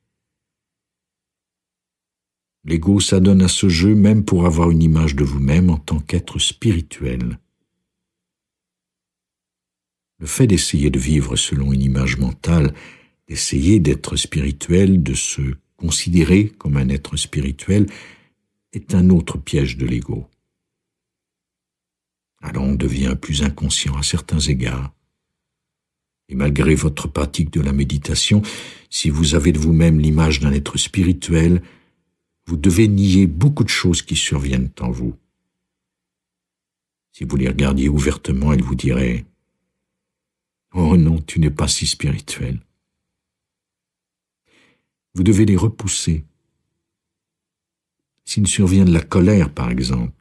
L'ego s'adonne à ce jeu même pour avoir une image de vous-même en tant qu'être spirituel. Le fait d'essayer de vivre selon une image mentale, d'essayer d'être spirituel, de se considérer comme un être spirituel, est un autre piège de l'ego. Alors on devient plus inconscient à certains égards. Et malgré votre pratique de la méditation, si vous avez de vous-même l'image d'un être spirituel, vous devez nier beaucoup de choses qui surviennent en vous. Si vous les regardiez ouvertement, elles vous diraient « Oh non, tu n'es pas si spirituel ». Vous devez les repousser. S'il survient de la colère, par exemple,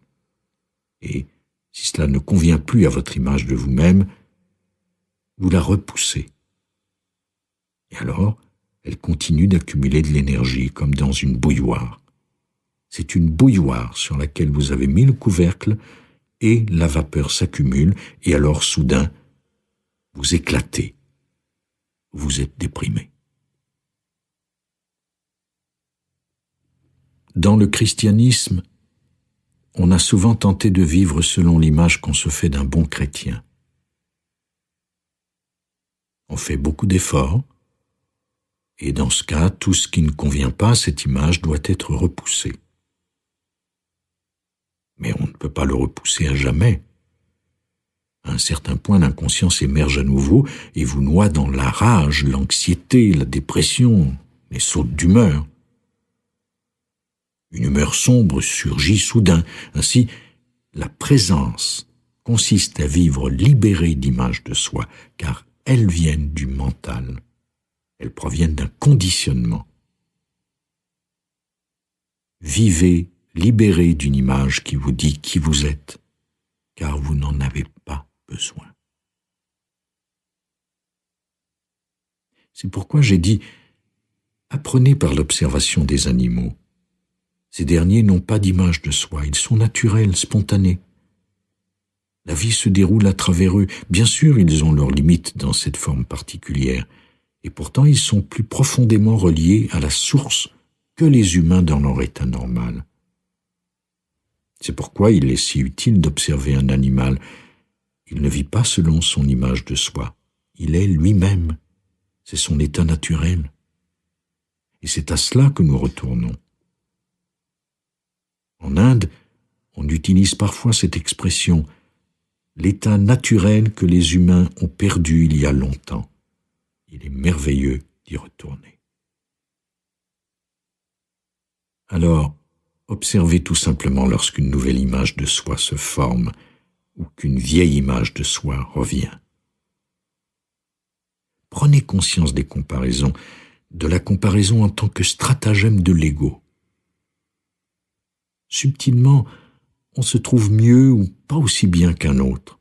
et si cela ne convient plus à votre image de vous-même, vous la repoussez. Et alors, elle continue d'accumuler de l'énergie comme dans une bouilloire. C'est une bouilloire sur laquelle vous avez mis le couvercle et la vapeur s'accumule et alors soudain, vous éclatez. Vous êtes déprimé. Dans le christianisme, on a souvent tenté de vivre selon l'image qu'on se fait d'un bon chrétien. On fait beaucoup d'efforts, et dans ce cas, tout ce qui ne convient pas à cette image doit être repoussé. Mais on ne peut pas le repousser à jamais. À un certain point, l'inconscience émerge à nouveau et vous noie dans la rage, l'anxiété, la dépression, les sautes d'humeur. Une humeur sombre surgit soudain. Ainsi, la présence consiste à vivre libéré d'images de soi, car elles viennent du mental. Elles proviennent d'un conditionnement. Vivez libéré d'une image qui vous dit qui vous êtes, car vous n'en avez pas besoin. C'est pourquoi j'ai dit « Apprenez par l'observation des animaux. Ces derniers n'ont pas d'image de soi, ils sont naturels, spontanés. La vie se déroule à travers eux. Bien sûr, ils ont leurs limites dans cette forme particulière, et pourtant ils sont plus profondément reliés à la source que les humains dans leur état normal. C'est pourquoi il est si utile d'observer un animal. Il ne vit pas selon son image de soi. Il est lui-même. C'est son état naturel. Et c'est à cela que nous retournons. En Inde, on utilise parfois cette expression « l'état naturel que les humains ont perdu il y a longtemps ». Il est merveilleux d'y retourner. Alors, observez tout simplement lorsqu'une nouvelle image de soi se forme ou qu'une vieille image de soi revient. Prenez conscience des comparaisons, de la comparaison en tant que stratagème de l'ego. Subtilement, on se trouve mieux ou pas aussi bien qu'un autre.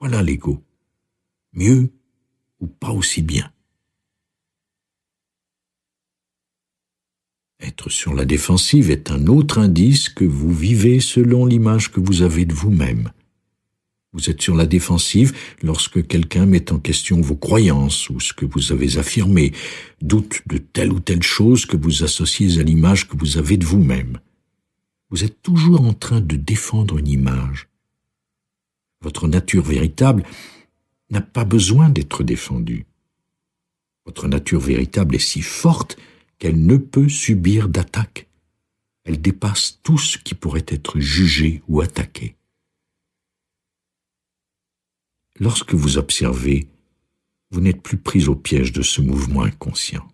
Voilà l'ego. Mieux ou pas aussi bien. Être sur la défensive est un autre indice que vous vivez selon l'image que vous avez de vous-même. Vous êtes sur la défensive lorsque quelqu'un met en question vos croyances ou ce que vous avez affirmé, doute de telle ou telle chose que vous associez à l'image que vous avez de vous-même. Vous êtes toujours en train de défendre une image. Votre nature véritable n'a pas besoin d'être défendue. Votre nature véritable est si forte qu'elle ne peut subir d'attaque. Elle dépasse tout ce qui pourrait être jugé ou attaqué. Lorsque vous observez, vous n'êtes plus pris au piège de ce mouvement inconscient.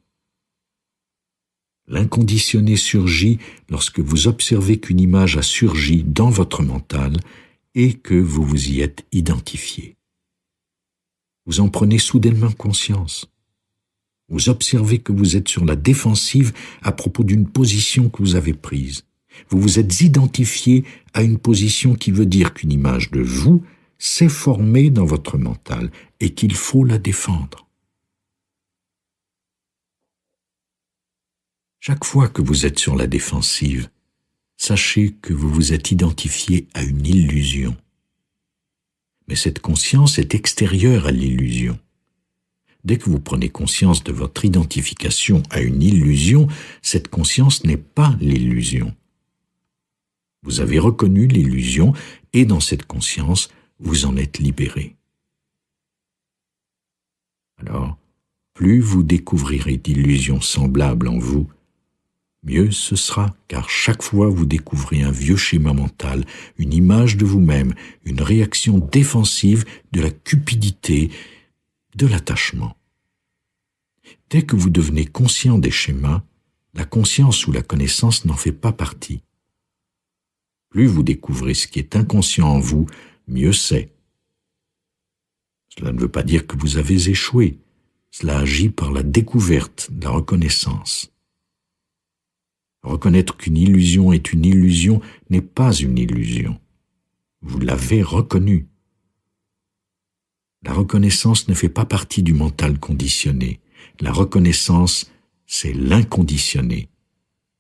L'inconditionné surgit lorsque vous observez qu'une image a surgi dans votre mental et que vous vous y êtes identifié. Vous en prenez soudainement conscience. Vous observez que vous êtes sur la défensive à propos d'une position que vous avez prise. Vous vous êtes identifié à une position qui veut dire qu'une image de vous s'est formée dans votre mental et qu'il faut la défendre. Chaque fois que vous êtes sur la défensive, sachez que vous vous êtes identifié à une illusion. Mais cette conscience est extérieure à l'illusion. Dès que vous prenez conscience de votre identification à une illusion, cette conscience n'est pas l'illusion. Vous avez reconnu l'illusion et dans cette conscience, vous en êtes libéré. Alors, plus vous découvrirez d'illusions semblables en vous, mieux ce sera, car chaque fois vous découvrez un vieux schéma mental, une image de vous-même, une réaction défensive de la cupidité, de l'attachement. Dès que vous devenez conscient des schémas, la conscience ou la connaissance n'en fait pas partie. Plus vous découvrez ce qui est inconscient en vous, mieux c'est. Cela ne veut pas dire que vous avez échoué. Cela agit par la découverte, la reconnaissance. Reconnaître qu'une illusion est une illusion n'est pas une illusion. Vous l'avez reconnue. La reconnaissance ne fait pas partie du mental conditionné. La reconnaissance, c'est l'inconditionné.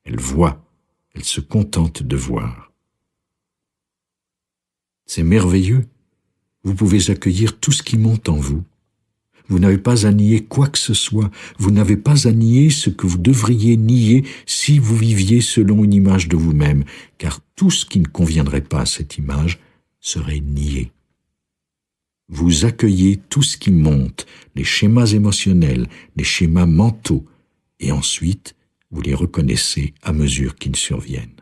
Elle voit, elle se contente de voir. C'est merveilleux. Vous pouvez accueillir tout ce qui monte en vous. Vous n'avez pas à nier quoi que ce soit. Vous n'avez pas à nier ce que vous devriez nier si vous viviez selon une image de vous-même, car tout ce qui ne conviendrait pas à cette image serait nié. Vous accueillez tout ce qui monte, les schémas émotionnels, les schémas mentaux, et ensuite vous les reconnaissez à mesure qu'ils surviennent.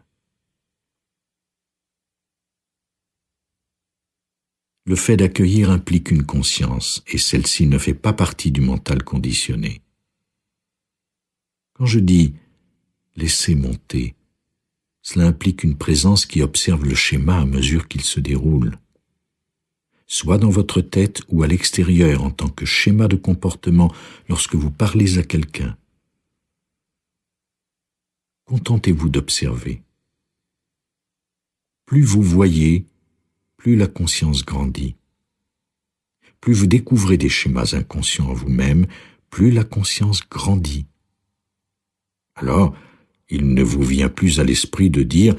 Le fait d'accueillir implique une conscience, et celle-ci ne fait pas partie du mental conditionné. Quand je dis « laisser monter », cela implique une présence qui observe le schéma à mesure qu'il se déroule, soit dans votre tête ou à l'extérieur en tant que schéma de comportement lorsque vous parlez à quelqu'un. Contentez-vous d'observer. Plus vous voyez, plus la conscience grandit. Plus vous découvrez des schémas inconscients en vous-même, plus la conscience grandit. Alors, il ne vous vient plus à l'esprit de dire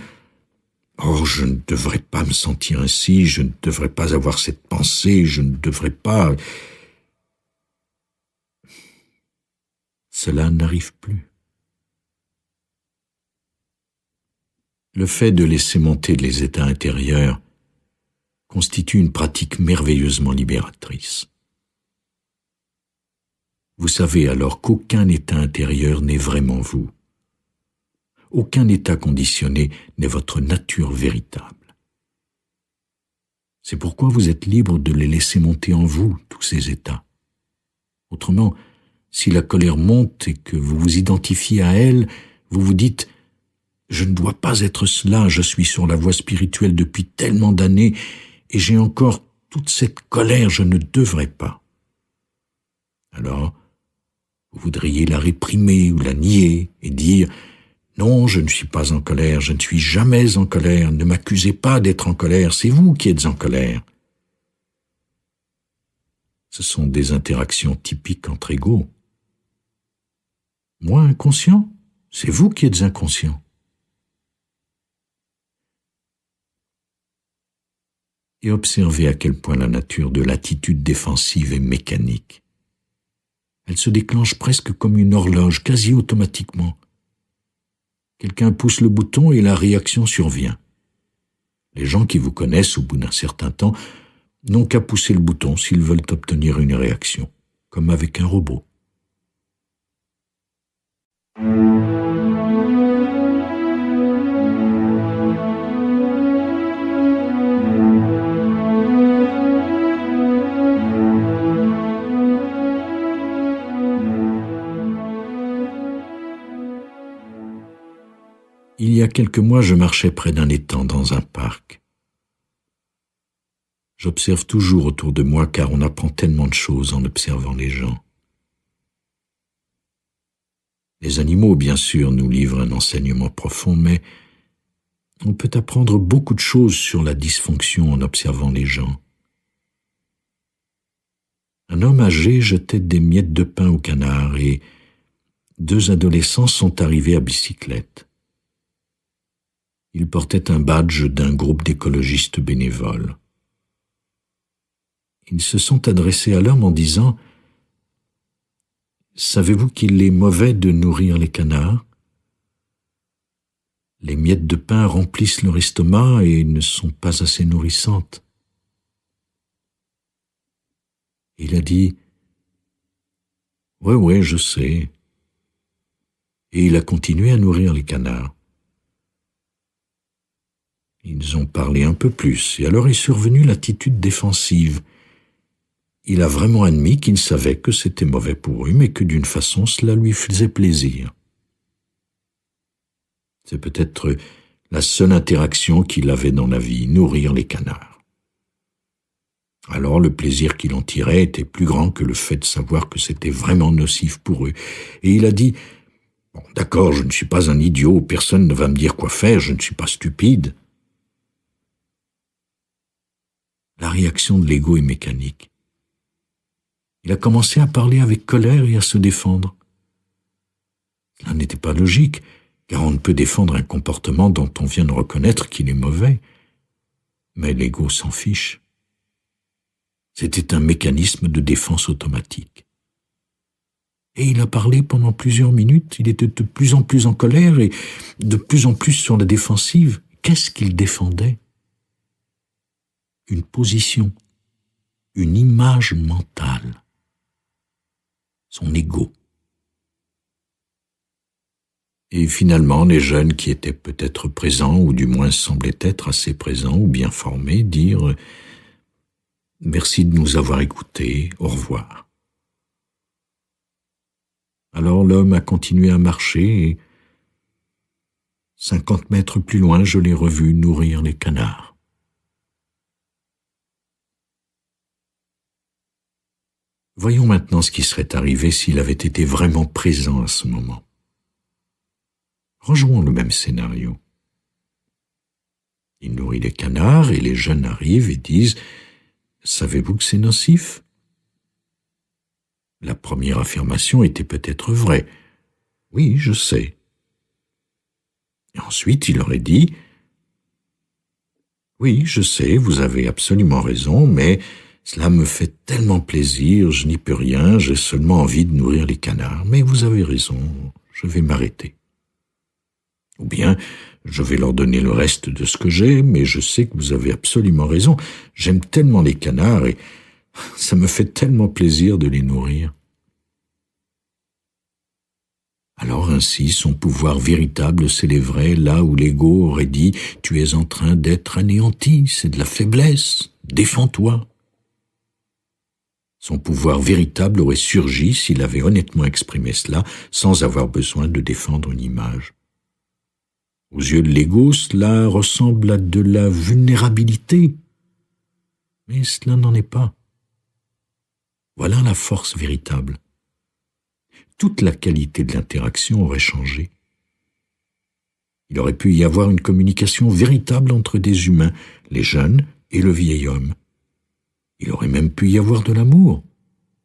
« Oh, je ne devrais pas me sentir ainsi, je ne devrais pas avoir cette pensée, je ne devrais pas… » cela n'arrive plus. Le fait de laisser monter les états intérieurs constitue une pratique merveilleusement libératrice. Vous savez alors qu'aucun état intérieur n'est vraiment vous. Aucun état conditionné n'est votre nature véritable. C'est pourquoi vous êtes libre de les laisser monter en vous, tous ces états. Autrement, si la colère monte et que vous vous identifiez à elle, vous vous dites « Je ne dois pas être cela, je suis sur la voie spirituelle depuis tellement d'années et j'ai encore toute cette colère, je ne devrais pas. » Alors, vous voudriez la réprimer ou la nier et dire « Non, je ne suis pas en colère, je ne suis jamais en colère, ne m'accusez pas d'être en colère, c'est vous qui êtes en colère. » Ce sont des interactions typiques entre égaux. Moi inconscient, c'est vous qui êtes inconscient. Et observez à quel point la nature de l'attitude défensive est mécanique. Elle se déclenche presque comme une horloge, quasi automatiquement. Quelqu'un pousse le bouton et la réaction survient. Les gens qui vous connaissent au bout d'un certain temps n'ont qu'à pousser le bouton s'ils veulent obtenir une réaction, comme avec un robot. Il y a quelques mois, je marchais près d'un étang dans un parc. J'observe toujours autour de moi car on apprend tellement de choses en observant les gens. Les animaux, bien sûr, nous livrent un enseignement profond, mais on peut apprendre beaucoup de choses sur la dysfonction en observant les gens. Un homme âgé jetait des miettes de pain au canard et 2 adolescents sont arrivés à bicyclette. Ils portaient un badge d'un groupe d'écologistes bénévoles. Ils se sont adressés à l'homme en disant « Savez-vous qu'il est mauvais de nourrir les canards ? Les miettes de pain remplissent leur estomac et ne sont pas assez nourrissantes. » Il a dit « Ouais, je sais. » Et il a continué à nourrir les canards. Ils ont parlé un peu plus, et alors est survenue l'attitude défensive. Il a vraiment admis qu'il savait que c'était mauvais pour eux, mais que d'une façon cela lui faisait plaisir. C'est peut-être la seule interaction qu'il avait dans la vie, nourrir les canards. Alors le plaisir qu'il en tirait était plus grand que le fait de savoir que c'était vraiment nocif pour eux. Et il a dit « Bon, d'accord, je ne suis pas un idiot, personne ne va me dire quoi faire, je ne suis pas stupide. » La réaction de l'ego est mécanique. Il a commencé à parler avec colère et à se défendre. Cela n'était pas logique, car on ne peut défendre un comportement dont on vient de reconnaître qu'il est mauvais. Mais l'ego s'en fiche. C'était un mécanisme de défense automatique. Et il a parlé pendant plusieurs minutes, il était de plus en plus en colère et de plus en plus sur la défensive. Qu'est-ce qu'il défendait ? Une position, une image mentale, son ego. Et finalement, les jeunes qui étaient peut-être présents, ou du moins semblaient être assez présents ou bien formés, dirent « Merci de nous avoir écoutés, au revoir ». Alors l'homme a continué à marcher et 50 mètres plus loin, je l'ai revu nourrir les canards. Voyons maintenant ce qui serait arrivé s'il avait été vraiment présent à ce moment. Rejouons le même scénario. Il nourrit les canards et les jeunes arrivent et disent « Savez-vous que c'est nocif ?» La première affirmation était peut-être vraie. « Oui, je sais. » Et ensuite, il aurait dit « Oui, je sais, vous avez absolument raison, mais Cela me fait tellement plaisir, je n'y peux rien, j'ai seulement envie de nourrir les canards. Mais vous avez raison, je vais m'arrêter. Ou bien, je vais leur donner le reste de ce que j'ai, mais je sais que vous avez absolument raison. J'aime tellement les canards et ça me fait tellement plaisir de les nourrir. Alors ainsi, son pouvoir véritable s'élèverait là où l'ego aurait dit « Tu es en train d'être anéanti, c'est de la faiblesse, défends-toi ». Son pouvoir véritable aurait surgi s'il avait honnêtement exprimé cela sans avoir besoin de défendre une image. Aux yeux de l'ego, cela ressemble à de la vulnérabilité, mais cela n'en est pas. Voilà la force véritable. Toute la qualité de l'interaction aurait changé. Il aurait pu y avoir une communication véritable entre des humains, les jeunes et le vieil homme. Il aurait même pu y avoir de l'amour.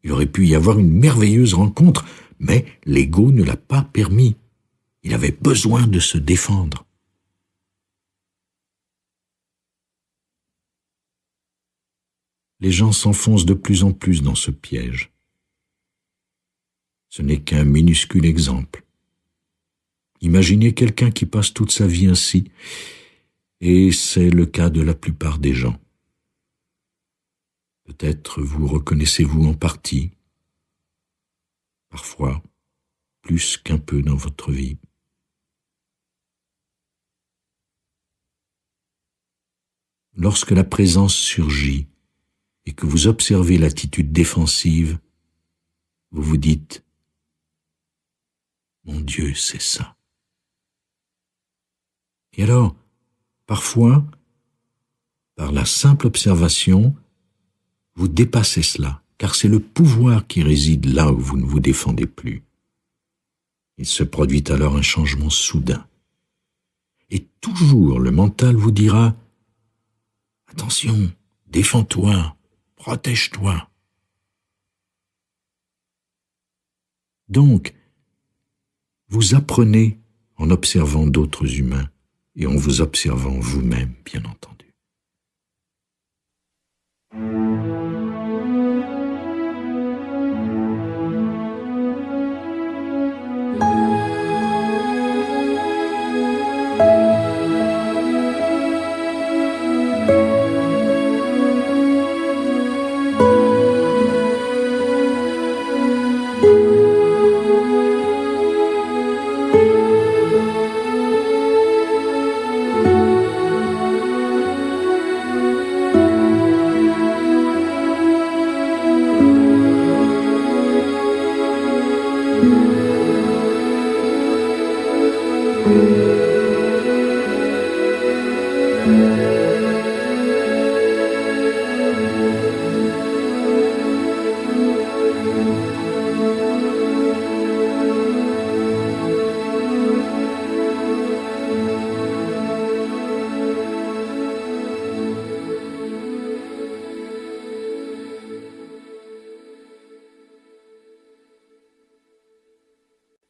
Il aurait pu y avoir une merveilleuse rencontre, mais l'ego ne l'a pas permis. Il avait besoin de se défendre. Les gens s'enfoncent de plus en plus dans ce piège. Ce n'est qu'un minuscule exemple. Imaginez quelqu'un qui passe toute sa vie ainsi, et c'est le cas de la plupart des gens. Peut-être vous reconnaissez-vous en partie, parfois plus qu'un peu dans votre vie. Lorsque la présence surgit et que vous observez l'attitude défensive, vous vous dites « Mon Dieu, c'est ça ». Et alors, parfois, par la simple observation, vous dépassez cela, car c'est le pouvoir qui réside là où vous ne vous défendez plus. Il se produit alors un changement soudain. Et toujours le mental vous dira « Attention, défends-toi, protège-toi ». Donc, vous apprenez en observant d'autres humains et en vous observant vous-même, bien entendu.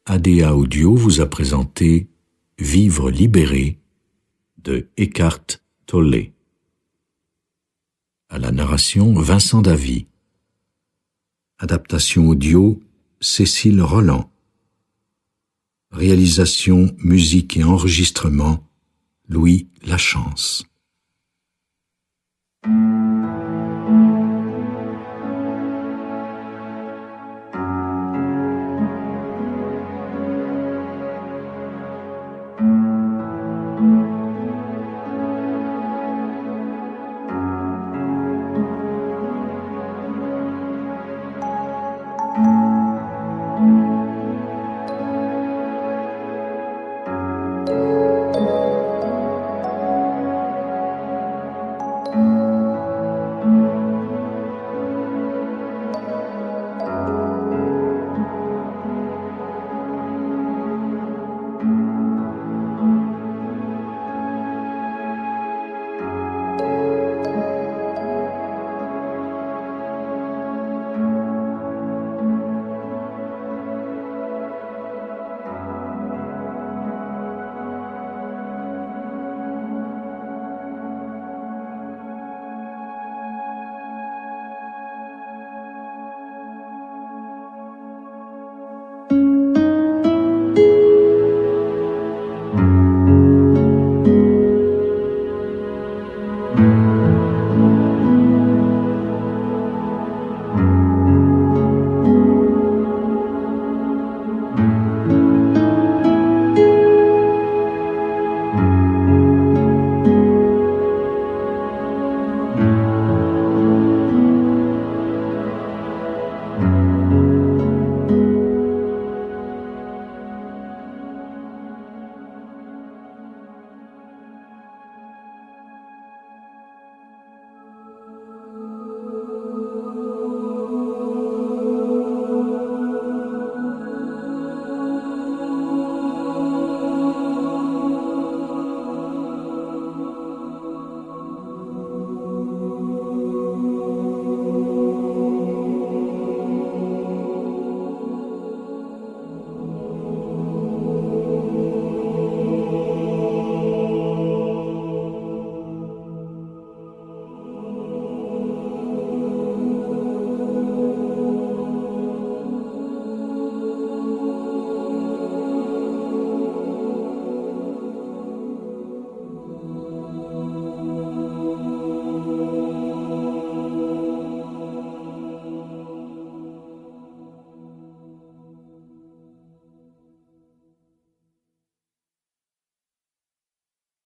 ADA Audio vous a présenté Vivre libéré de Eckhart Tolle. À la narration Vincent Davy. Adaptation audio Cécile Roland. Réalisation, musique et enregistrement Louis Lachance.